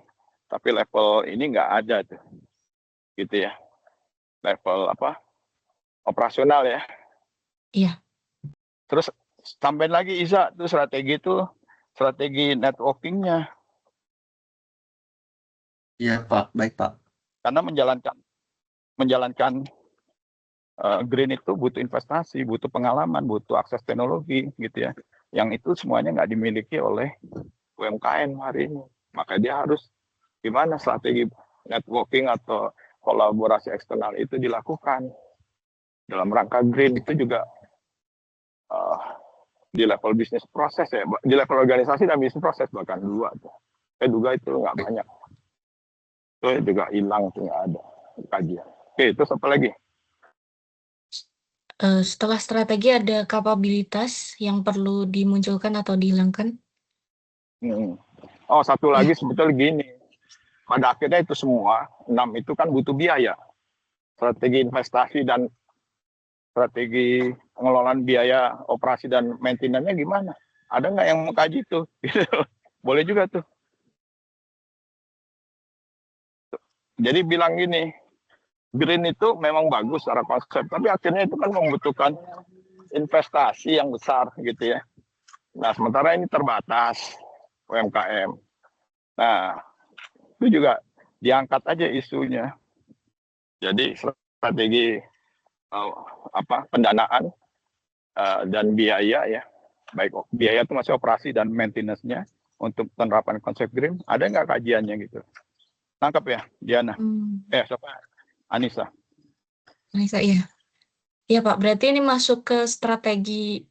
tapi level ini nggak ada tuh. Gitu ya. Level apa? Operasional ya. Iya. Terus tambahin lagi Iza, tuh strategi networkingnya. Iya Pak, baik Pak. Karena menjalankan green itu butuh investasi, butuh pengalaman, butuh akses teknologi gitu ya. Yang itu semuanya nggak dimiliki oleh UMKM hari ini. Maka dia harus gimana strategi networking atau kolaborasi eksternal itu dilakukan. Dalam rangka green itu juga di level bisnis proses ya, di level organisasi dan bisnis proses bahkan dua. Saya duga itu nggak banyak. Itu juga hilang, itu nggak ada kajian. Oke, terus apa lagi? Setelah strategi ada kapabilitas yang perlu dimunculkan atau dihilangkan? Oh, satu lagi sebetulnya gini. Pada akhirnya itu semua, 6 itu kan butuh biaya. Strategi investasi dan strategi pengelolaan biaya operasi dan maintenance-nya gimana? Ada nggak yang mengkaji itu? Boleh juga tuh. Jadi bilang gini, green itu memang bagus secara konsep, tapi akhirnya itu kan membutuhkan investasi yang besar gitu ya. Nah, sementara ini terbatas UMKM. Nah, itu juga diangkat aja isunya. Jadi strategi pendanaan dan biaya ya, baik biaya itu masih operasi dan maintenance-nya untuk penerapan konsep green, ada nggak kajiannya gitu? Tangkap ya, Diana? Siapa? Anissa. Anissa, iya. Iya Pak, berarti ini masuk ke strategi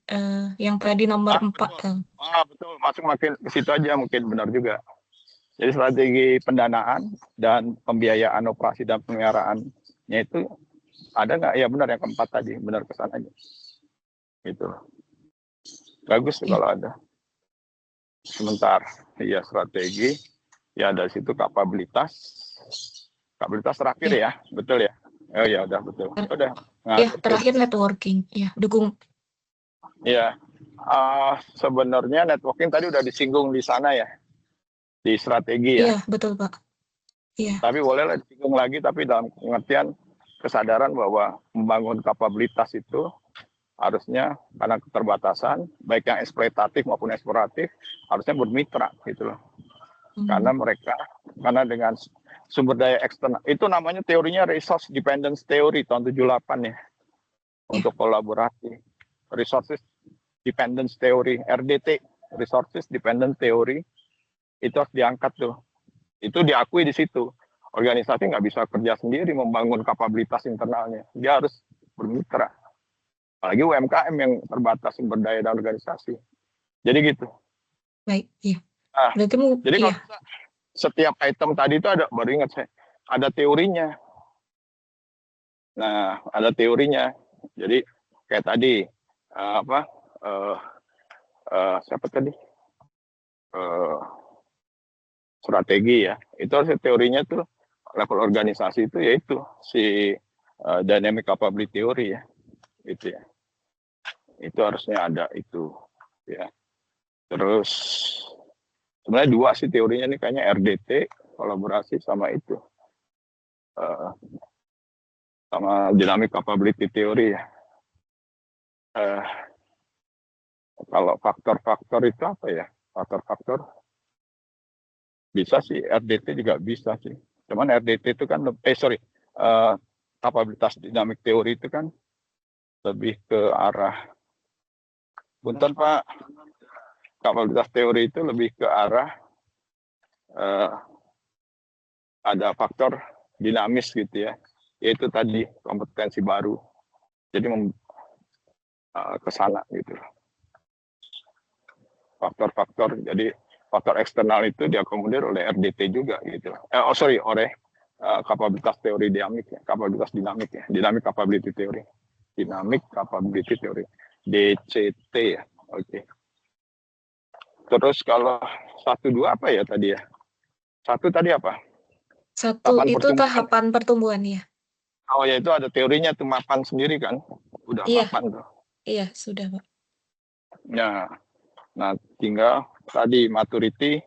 yang tadi nomor 4. Betul. Betul, masuk makin ke situ aja mungkin benar juga. Jadi strategi pendanaan dan pembiayaan operasi dan pemeliharaan capability-nya itu ada nggak? Ya benar yang keempat tadi, benar kesananya. Gitu. Bagus tuh kalau ada. Sebentar, ya strategi, ya dari situ kapabilitas terakhir ya, betul ya? Oh ya udah betul. Udah. Ya terakhir networking, ya dukung. Ya, sebenarnya networking tadi udah disinggung di sana ya, di strategi ya. Iya betul Pak. Iya. Tapi bolehlah disinggung lagi, tapi dalam pengertian kesadaran bahwa membangun kapabilitas itu harusnya karena keterbatasan, baik yang eksploitatif maupun eksploratif, harusnya bermitra gitu loh. Karena dengan sumber daya eksternal, itu namanya teorinya Resource Dependence Theory tahun 78 ya, untuk kolaborasi. Resources Dependence Theory, RDT, Resources Dependence Theory, itu harus diangkat tuh. Itu diakui di situ. Organisasi nggak bisa kerja sendiri membangun kapabilitas internalnya. Dia harus bermitra. Apalagi UMKM yang terbatas sumber daya dan organisasi. Jadi gitu. Baik, iya. Nah, berarti jadi kalau setiap item tadi itu ada, baru ingat saya, ada teorinya. Nah, ada teorinya. Jadi kayak tadi siapa tadi? Strategi ya. Itu harusnya teorinya tuh level organisasi itu yaitu si dynamic capability theory ya. Itu ya. Itu harusnya ada itu ya. Terus sebenarnya dua sih teorinya nih, kayaknya RDT kolaborasi sama itu sama dynamic capability theory ya. Kalau faktor-faktor itu apa ya? Faktor-faktor bisa sih, RDT juga bisa sih. Cuman RDT itu kan kapabilitas dynamic teori itu kan lebih ke arah punten Pak. Kapabilitas teori itu lebih ke arah ada faktor dinamis gitu ya, yaitu tadi kompetensi baru. Jadi ke sana gitu. Faktor-faktor, jadi faktor eksternal itu diakomodir oleh RDT juga gitu. Oleh kapabilitas teori dinamik ya, kapabilitas dinamik ya, dynamic capability theory. Dynamic capability theory, DCT ya. Oke. Terus kalau 1-2 apa ya tadi ya? 1 tadi apa? 1 itu tahapan pertumbuhan ya. Oh ya, itu ada teorinya tuh, mapan sendiri kan? Udah mapan tuh. Iya, sudah Pak. Ya. Nah, tinggal tadi maturity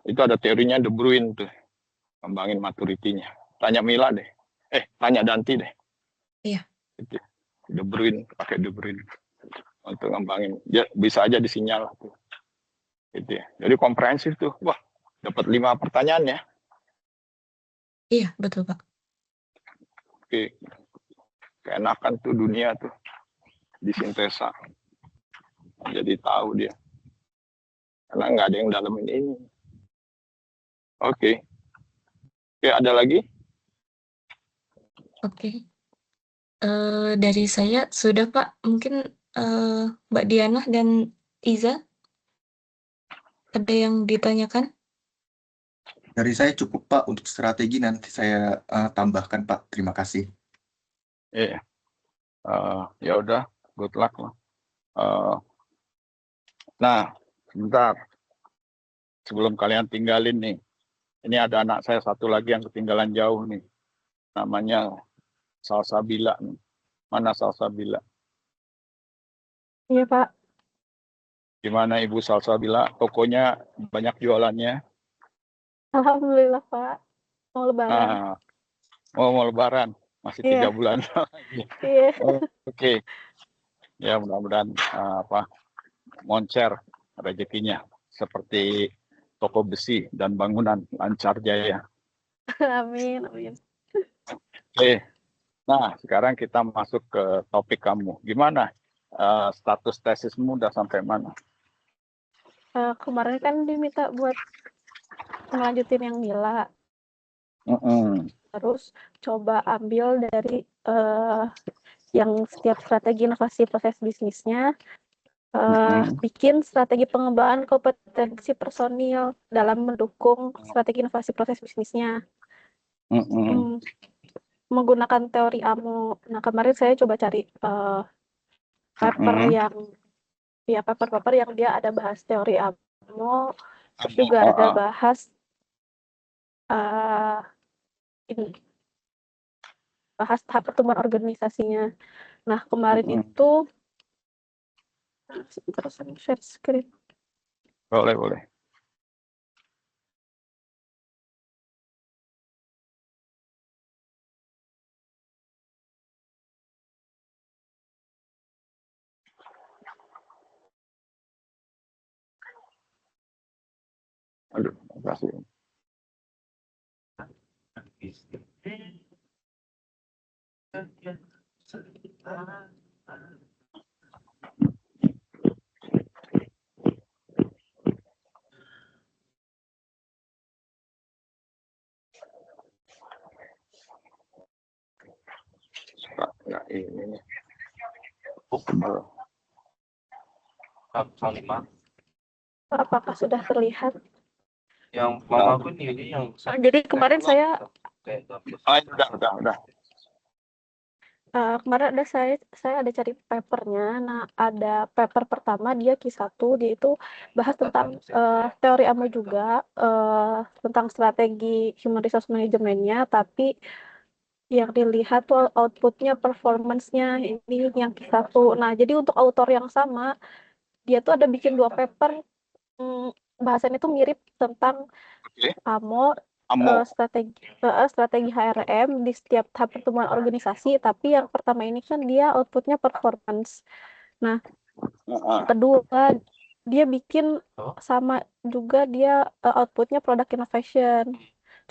itu ada teorinya De Bruin tuh. Kembangin maturity-nya. Tanya Mila deh. Tanya Danti deh. Iya. De Bruin, pakai De Bruin untuk ngembangin. Ya, bisa aja disinyal tuh. Gitu ya. Jadi komprehensif tuh. Wah, dapat 5 pertanyaan ya. Iya, betul Pak. Oke. Keenakan tuh dunia tuh disintesa. Jadi tahu dia. Karena nggak ada yang dalamin ini. Oke. Oke, ada lagi? Oke. Dari saya sudah Pak. Mungkin Mbak Diana dan Iza ada yang ditanyakan? Dari saya cukup Pak, untuk strategi nanti saya tambahkan Pak. Terima kasih. Iya. Ya udah, good luck lah. Nah, sebentar. Sebelum kalian tinggalin nih, ini ada anak saya satu lagi yang ketinggalan jauh nih. Namanya Salsabila nih. Mana Salsabila? Iya Pak. Gimana Ibu Salsabila? Tokonya banyak jualannya? Alhamdulillah Pak. Mau lebaran. Mau lebaran? Masih 3 bulan lagi. Iya. Oke. Ya mudah-mudahan moncer rezekinya seperti toko besi dan bangunan lancar jaya. Amin, amin. Oke. Nah, sekarang kita masuk ke topik kamu. Gimana status tesismu udah sampai mana? Kemarin kan diminta buat ngelanjutin yang Mila. Terus coba ambil dari yang setiap strategi inovasi proses bisnisnya, bikin strategi pengembangan kompetensi personil dalam mendukung strategi inovasi proses bisnisnya. menggunakan teori AMO. Nah, kemarin saya coba cari paper yang paper yang dia ada bahas teori AMO, terus juga ada bahas ini bahas tahap pertumbuhan organisasinya. Nah, kemarin itu terus share screen. Boleh. Aduh, makasih. Nggak ini. Apakah sudah terlihat? Yang mama aku ini yang Jadi kemarin saya Udah. kemarin saya ada cari papernya. Nah, ada paper pertama dia Q1, dia itu bahas tentang teori AMO juga, tentang strategi human resource manajemennya, tapi yang dilihat tuh outputnya, performance-nya ini yang Q1. Nah, jadi untuk autor yang sama, dia tuh ada bikin 2 paper, bahasannya itu mirip tentang AMO, strategi HRM di setiap tahap pertumbuhan organisasi, tapi yang pertama ini kan dia outputnya performance. Nah, kedua dia bikin sama juga, dia outputnya product innovation.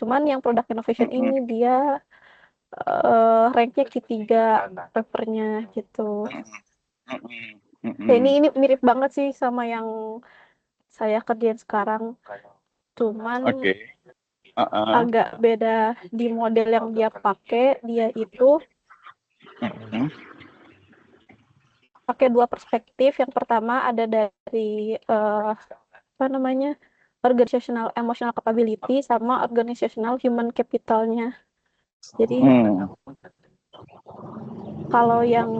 Cuman yang product innovation ini dia ranknya Q3 papernya gitu. Ya, ini mirip banget sih sama yang saya kerjain sekarang. Cuman agak beda di model yang dia pakai. Dia itu pakai 2 perspektif. Yang pertama ada dari organizational emotional capability sama organizational human capitalnya. Jadi kalau yang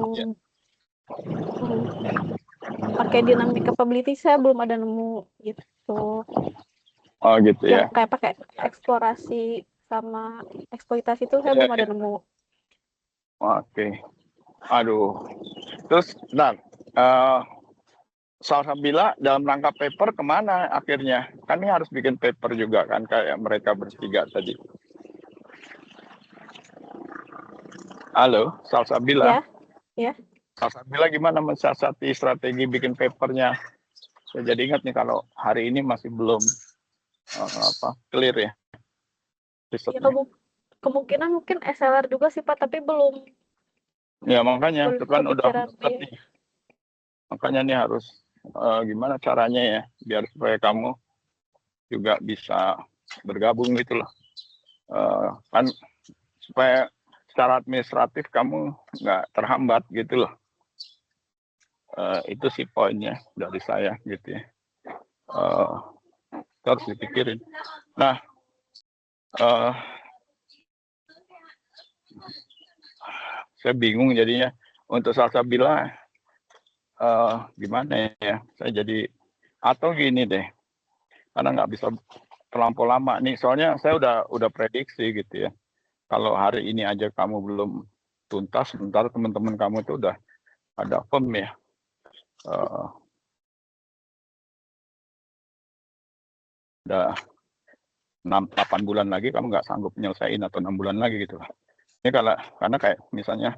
pakai dynamic capability saya belum ada nemu gitu. Oh gitu ya. Yang kayak pakai eksplorasi sama eksploitasi itu saya belum ada nemu. Oke. Aduh. Terus, Salsabila dalam rangka paper kemana akhirnya? Kan ini harus bikin paper juga kan, kayak mereka bertiga tadi. Halo, Salsabila. Ya. Salsabila gimana mensiasati strategi bikin papernya? Saya jadi ingat nih kalau hari ini masih belum clear ya. Ya kemungkinan mungkin SLR juga sih Pak, tapi belum. Ya makanya itu kan udah nih. Makanya nih harus gimana caranya ya biar supaya kamu juga bisa bergabung gitu loh. Kan supaya secara administratif kamu nggak terhambat gitu loh. Itu sih poinnya dari saya gitu ya. Harus dipikirin. Nah, saya bingung jadinya untuk Salsabila gimana ya? Saya jadi atau gini deh, karena nggak bisa terlampau lama nih. Soalnya saya udah prediksi gitu ya. Kalau hari ini aja kamu belum tuntas, sementara teman-teman kamu itu udah ada firm ya. 8 bulan lagi kamu nggak sanggup nyelesain atau 6 bulan lagi gitu lah. Ini karena kayak misalnya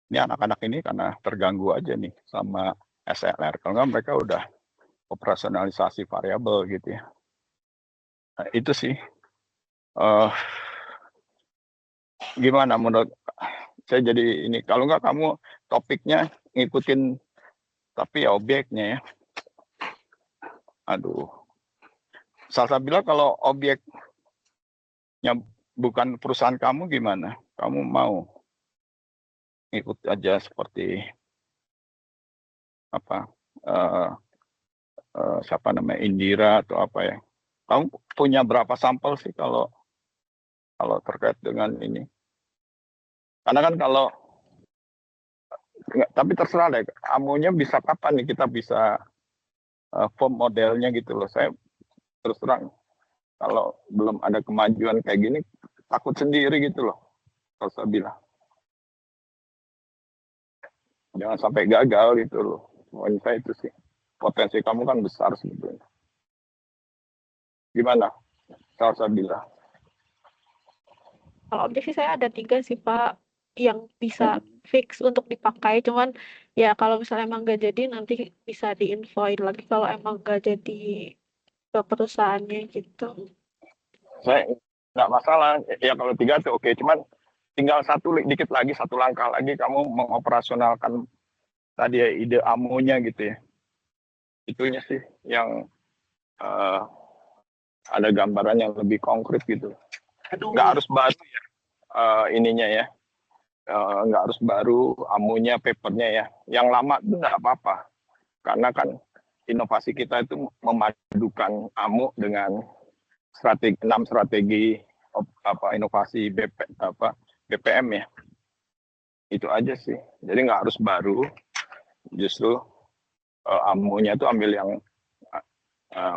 ini anak-anak ini karena terganggu aja nih sama SLR. Kalau nggak mereka udah operasionalisasi variabel gitu ya. Nah, itu sih. Gimana menurut saya jadi ini? Kalau nggak kamu topiknya ngikutin tapi ya objeknya ya. Aduh. Salsabila kalau objeknya bukan perusahaan kamu gimana? Kamu mau ikut aja seperti apa? Siapa namanya Indira atau apa ya? Kamu punya berapa sampel sih kalau terkait dengan ini Karena kan kalau tapi terserah deh, amunya bisa kapan nih kita bisa form modelnya gitu loh. Saya terus terang kalau belum ada kemajuan kayak gini takut sendiri gitu loh. Kalau saya bilang jangan sampai gagal gitu loh. Poin saya itu sih, potensi kamu kan besar sebetulnya. Gimana? Kalau saya bilang. Kalau objek sih saya ada 3 sih Pak yang bisa fix untuk dipakai. Cuman ya kalau misalnya emang nggak jadi nanti bisa diinfoin lagi kalau emang nggak jadi ke perusahaannya gitu. Saya nggak masalah. Ya kalau 3 tuh oke. Cuman tinggal dikit lagi, 1 langkah lagi kamu mengoperasionalkan tadi ya, ide amunya gitu ya. Itunya sih yang ada gambaran yang lebih konkret gitu. Nggak harus baru ya ininya ya. Nggak harus baru amunya, papernya ya. Yang lama itu nggak apa-apa. Karena kan inovasi kita itu memadukan amu dengan 6 strategi inovasi BPM ya. Itu aja sih. Jadi nggak harus baru. Justru amunya itu ambil yang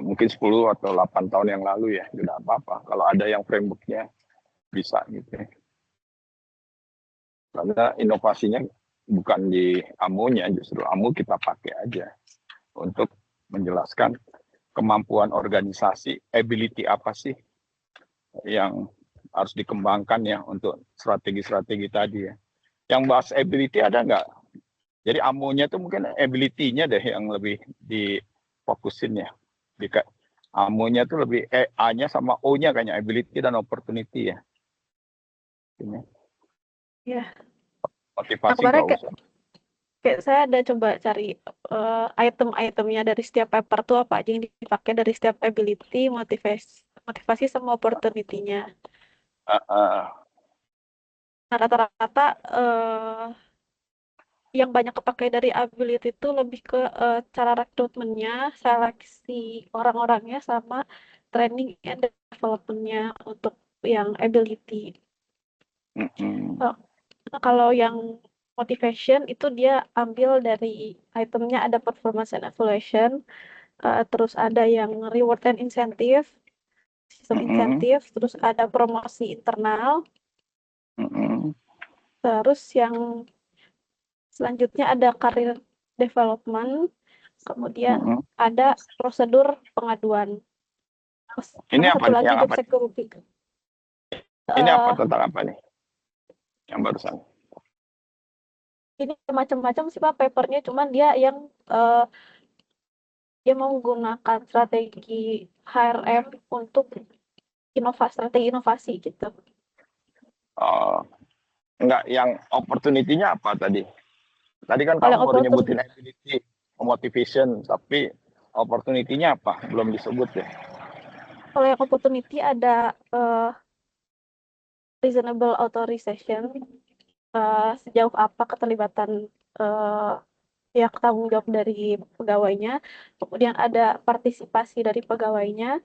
mungkin 10 atau 8 tahun yang lalu ya. Tidak apa-apa. Kalau ada yang frameworknya bisa gitu ya. Karena inovasinya bukan di amunya, justru amu kita pakai aja untuk menjelaskan kemampuan organisasi, ability apa sih yang harus dikembangkan ya untuk strategi-strategi tadi ya. Yang bahas ability ada nggak? Jadi amunya itu mungkin ability-nya deh yang lebih difokusin ya. Amunya itu lebih A-nya sama O-nya kayaknya, ability dan opportunity ya. Ini. Ya. Motivasi nggak usah. Kayak saya ada coba cari item-itemnya dari setiap paper tuh apa aja yang dipakai dari setiap ability, motivasi sama opportunity-nya. Nah, rata-rata yang banyak kepakai dari ability itu lebih ke cara rekrutmennya, seleksi orang-orangnya, sama training and development-nya untuk yang ability. Kalau yang motivation itu dia ambil dari itemnya ada performance and evaluation, terus ada yang reward and incentive, sistem insentif, terus ada promosi internal, terus yang selanjutnya ada career development, kemudian ada prosedur pengaduan. Ini apa satu lagi yang job apa? security. Ini apa tentang apa nih? Yang barusan. Ini macam-macam sih Pak papernya, cuman dia yang dia menggunakan strategi HRM untuk strategi inovasi gitu. Enggak, yang opportunity-nya apa tadi? Tadi kan kamu baru nyebutin ability, motivation, tapi opportunity-nya apa? Belum disebut deh. Kalau yang opportunity ada reasonable authorization, sejauh apa keterlibatan pihak tanggung jawab dari pegawainya, kemudian ada partisipasi dari pegawainya,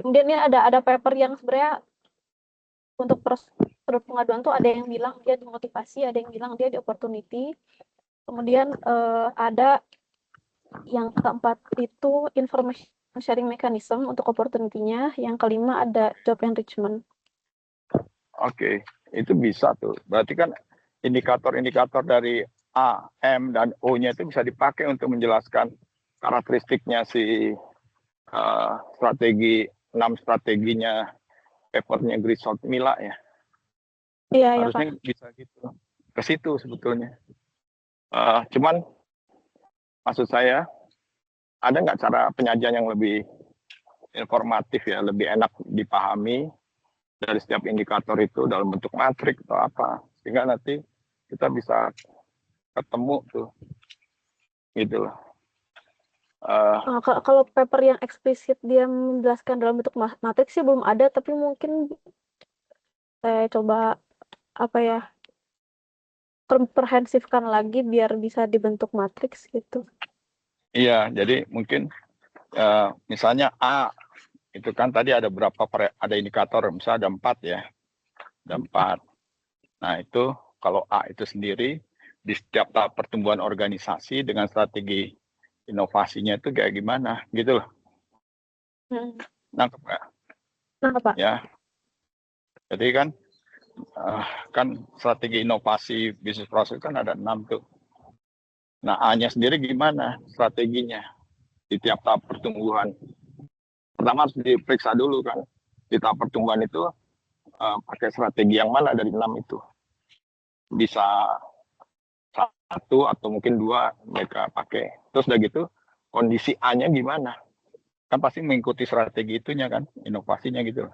kemudian ini ada paper yang sebenarnya untuk prosedur pengaduan tuh ada yang bilang dia dimotivasi, ada yang bilang dia di opportunity, kemudian ada yang keempat itu information sharing mechanism untuk opportunity-nya, yang kelima ada job enrichment. Oke, itu bisa tuh. Berarti kan indikator-indikator dari A, M, dan O-nya itu bisa dipakai untuk menjelaskan karakteristiknya si strategi, 6 strateginya papernya Griswold Mila ya. Iya, harusnya ya, bisa gitu. Ke situ sebetulnya. Cuman maksud saya, ada nggak cara penyajian yang lebih informatif ya, lebih enak dipahami dari setiap indikator itu dalam bentuk matrik atau apa, sehingga nanti kita bisa ketemu tuh gitu loh. Kalau paper yang eksplisit dia menjelaskan dalam bentuk matriks sih belum ada, tapi mungkin saya coba komprehensifkan lagi biar bisa dibentuk matriks gitu. Iya, jadi mungkin misalnya A itu kan tadi ada berapa, ada indikator, misalnya ada 4 ya, ada 4. Nah, itu kalau A itu sendiri di setiap tahap pertumbuhan organisasi dengan strategi inovasinya itu kayak gimana gitu loh. Nangkep nggak? Nangkep, Pak. Ya. Jadi kan strategi inovasi bisnis proses kan ada 6 tuh. Nah, A-nya sendiri gimana strateginya di tiap tahap pertumbuhan? Pertama harus diperiksa dulu kan di tahap pertumbuhan itu pakai strategi yang mana dari 6 itu. Bisa 1 atau mungkin 2 mereka pakai. Terus udah gitu kondisi A-nya gimana? Kan pasti mengikuti strategi itunya kan, inovasinya gitu.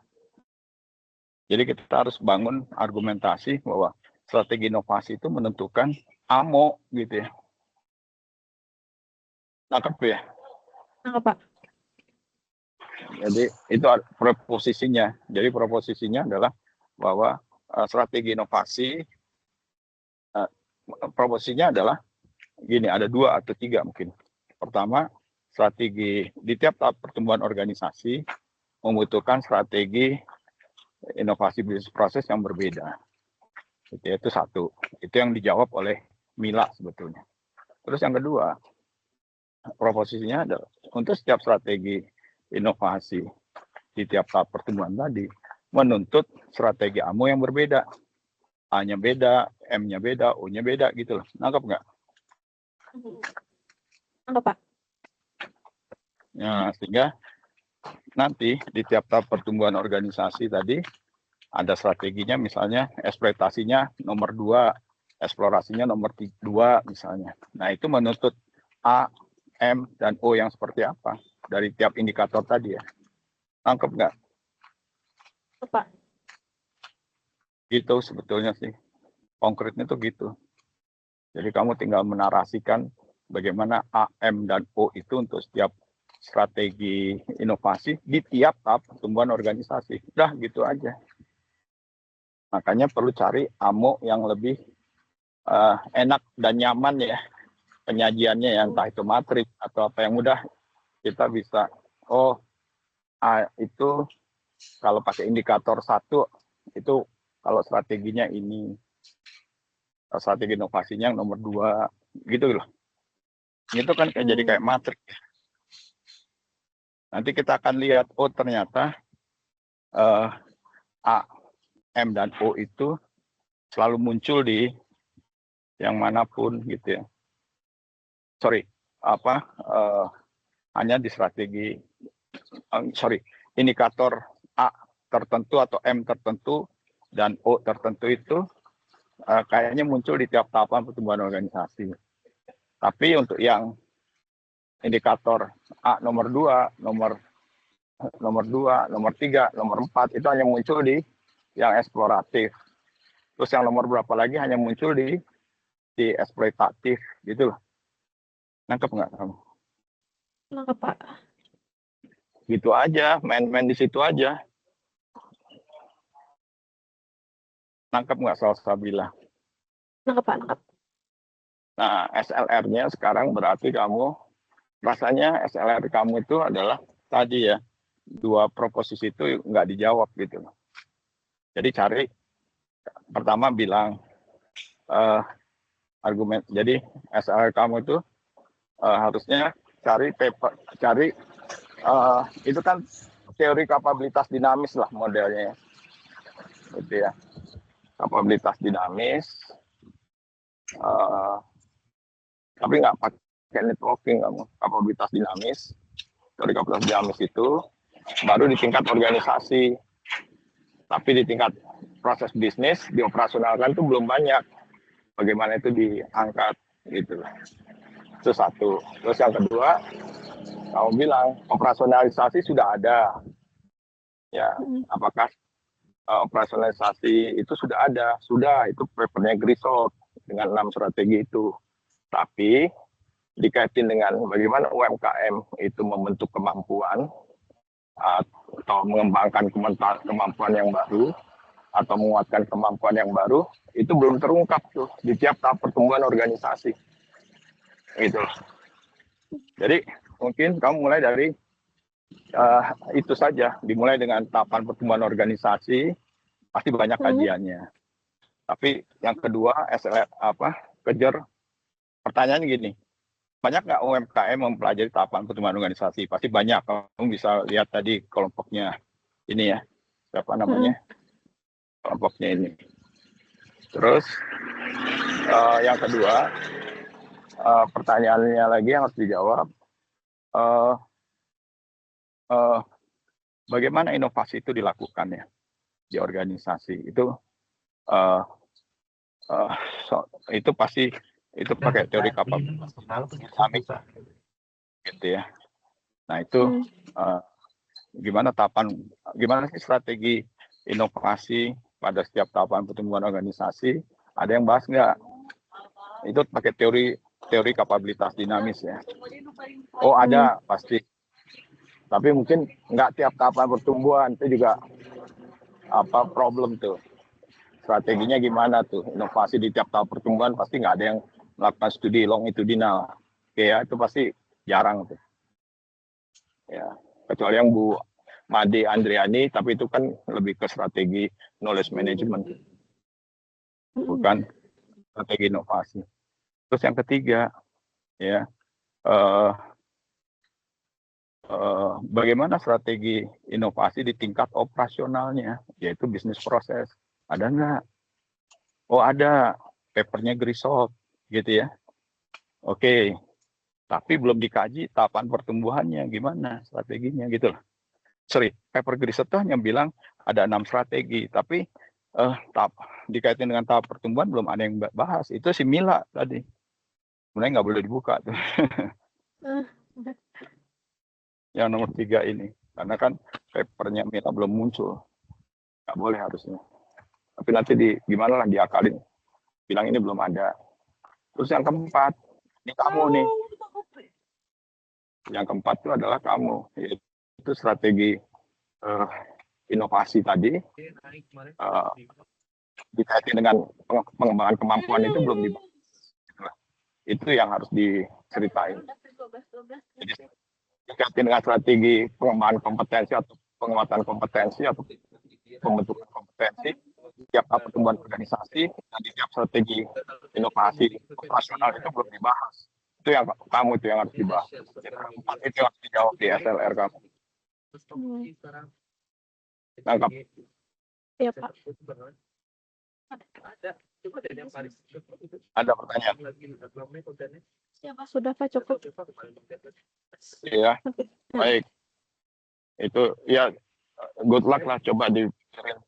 Jadi kita harus bangun argumentasi bahwa strategi inovasi itu menentukan AMO gitu ya. Nangkep ya? Nangkep, Pak. Jadi itu proposisinya. Jadi proposisinya adalah bahwa strategi inovasi, proposisinya adalah gini, ada 2 atau 3 mungkin. Pertama, strategi di tiap tahap pertumbuhan organisasi membutuhkan strategi inovasi bisnis proses yang berbeda. Itu 1. Itu yang dijawab oleh Mila sebetulnya. Terus yang kedua, proposisinya adalah untuk setiap strategi inovasi di tiap tahap pertumbuhan tadi menuntut strategi AMO yang berbeda. A-nya beda, M-nya beda, O-nya beda gitu loh. Nangkep nggak? Nangkep, Pak. Ya, sehingga nanti di tiap tahap pertumbuhan organisasi tadi ada strateginya, misalnya eksploitasinya nomor 2, eksplorasinya nomor 2 misalnya. Nah, itu menuntut A, M, dan O yang seperti apa dari tiap indikator tadi ya. Nangkep nggak? Pak. Gitu sebetulnya sih. Konkretnya tuh gitu. Jadi kamu tinggal menarasikan bagaimana A, M, dan O itu untuk setiap strategi inovasi di tiap tahap pertumbuhan organisasi. Udah gitu aja. Makanya perlu cari AMO yang lebih enak dan nyaman ya penyajiannya, yang entah itu matrik atau apa yang mudah kita bisa. Oh, itu kalau pakai indikator 1 itu kalau strateginya ini, strategi inovasinya yang nomor 2 gitu loh. Itu kan jadi kayak matrik. Nanti kita akan lihat, oh ternyata A, M, dan O itu selalu muncul di yang manapun gitu ya. Sorry, hanya di strategi, indikator A tertentu atau M tertentu dan O tertentu itu kayaknya muncul di tiap tahapan pertumbuhan organisasi. Tapi untuk yang indikator A nomor 2, nomor 2, nomor 3, nomor 4 itu hanya muncul di yang eksploratif. Terus yang nomor berapa lagi hanya muncul di eksploitatif gitu loh. Nangkep nggak kamu? Nangkep, Pak. Gitu aja, main-main di situ aja. Nangkep nggak soal Sabila? Nangkep, Pak. Nangkep. Nah, SLR-nya sekarang berarti kamu, rasanya SLR kamu itu adalah tadi ya, 2 proposisi itu nggak dijawab gitu loh. Jadi cari, pertama bilang argumen, jadi SLR kamu itu harusnya cari paper, itu kan teori kapabilitas dinamis lah modelnya, gitu ya. Kapabilitas dinamis, tapi nggak pakai networking kamu. Kapabilitas dinamis, teori kapabilitas dinamis itu baru di tingkat organisasi, tapi di tingkat proses bisnis dioperasionalkan itu belum banyak. Bagaimana itu diangkat gitu. Itu 1. Terus yang kedua, kamu bilang operasionalisasi sudah ada. Ya, apakah operasionalisasi itu sudah ada? Sudah, itu papernya Griswold dengan 6 strategi itu. Tapi dikaitin dengan bagaimana UMKM itu membentuk kemampuan atau mengembangkan kemampuan yang baru atau menguatkan kemampuan yang baru, itu belum terungkap tuh di tiap tahap pertumbuhan organisasi. Gitu. Jadi mungkin kamu mulai dari itu saja, dimulai dengan tahapan pertumbuhan organisasi, pasti banyak kajiannya. Tapi yang kedua, kejar pertanyaan gini, banyak nggak UMKM mempelajari tahapan pertumbuhan organisasi? Pasti banyak. Kamu bisa lihat tadi kelompoknya ini ya, siapa namanya? Kelompoknya ini. Terus yang kedua, pertanyaannya lagi yang harus dijawab, bagaimana inovasi itu dilakukan ya di organisasi itu? Itu pasti itu pakai teori kapabilitas dinamik gitu ya. Nah itu gimana sih strategi inovasi pada setiap tahapan pertumbuhan organisasi? Ada yang bahas nggak? Itu pakai teori kapabilitas dinamis ya. Oh ada pasti. Tapi mungkin nggak tiap tahapan pertumbuhan, itu juga problem tuh. Strateginya gimana tuh? Inovasi di tiap tahap pertumbuhan pasti nggak ada yang melakukan studi longitudinal. Oke ya, itu pasti jarang tuh. Ya, kecuali yang Bu Made Andriani, tapi itu kan lebih ke strategi knowledge management. Bukan strategi inovasi. Terus yang ketiga, ya, bagaimana strategi inovasi di tingkat operasionalnya, yaitu bisnis proses. Ada nggak? Oh ada, papernya Griswold, gitu ya. Oke, tapi belum dikaji tahapan pertumbuhannya, gimana strateginya gitu loh. Sorry, paper Griswold tuh hanya bilang ada 6 strategi, tapi dikaitin dengan tahap pertumbuhan belum ada yang bahas. Itu si Mila tadi. Sebenarnya nggak boleh dibuka tuh. Yang nomor 3 ini. Karena kan papernya Mila belum muncul. Nggak boleh harusnya. Tapi nanti gimana lah diakalin. Bilang ini belum ada. Terus yang keempat, ini kamu nih. Yang keempat itu adalah kamu. Yaitu strategi inovasi tadi. Dikaitin dengan pengembangan kemampuan itu belum dibahas. Itu yang harus diceritain. Jadi dikaitin dengan strategi pengembangan kompetensi atau penguatan kompetensi atau pembentukan kompetensi tiap pertumbuhan organisasi dan di tiap strategi inovasi operasional itu belum dibahas. Itu yang kamu itu yang harus dibahas. Itu yang harus dijawab di SLR kamu. Nangkap. Iya Pak. Ada pertanyaan? Sudah Pak, cukup. Iya, baik. Itu ya good luck lah, coba dipikirin.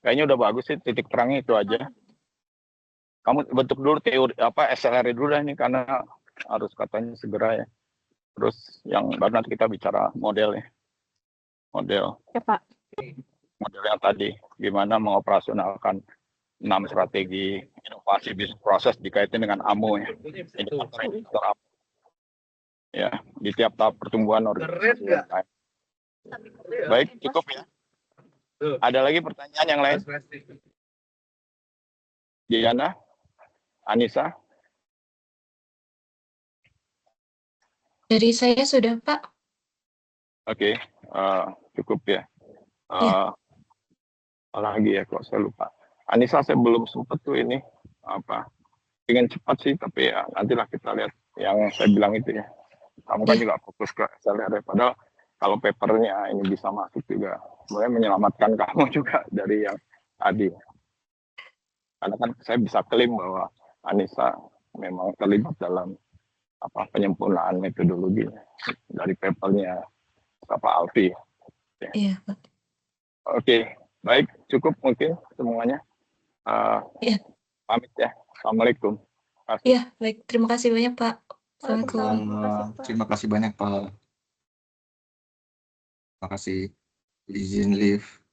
Kayaknya udah bagus sih, titik terangnya itu aja. Kamu bentuk dulu teori SLR dulu dah ini karena harus katanya segera ya. Terus yang baru nanti kita bicara modelnya. Model. Ya Pak. Model yang tadi gimana mengoperasionalkan 6 strategi inovasi bisnis proses dikaitin dengan AMO ya. Indikator AMO. Ya, di tiap tahap pertumbuhan organisasi. Baik, cukup ya. Ada lagi pertanyaan yang lain? Diana? Anissa? Dari saya sudah, Pak. Oke, cukup ya. Lagi ya, kok saya lupa. Anissa saya belum sempat tuh ini pengen cepat sih, tapi ya nantilah kita lihat yang saya bilang itu ya. Kamu kan juga fokus ke SLR, padahal kalau papernya ini bisa masuk juga, sebenarnya menyelamatkan kamu juga dari yang tadi. Karena kan saya bisa klaim bahwa Anissa memang terlibat dalam penyempurnaan metodologi dari papernya Bapak Alfi. Iya, Pak. Oke, baik, cukup mungkin semuanya. Pamit ya. Assalamualaikum. Iya, baik. Terima kasih banyak, Pak. Assalamualaikum. Terima kasih banyak, Pak. Terima kasih. Izin live.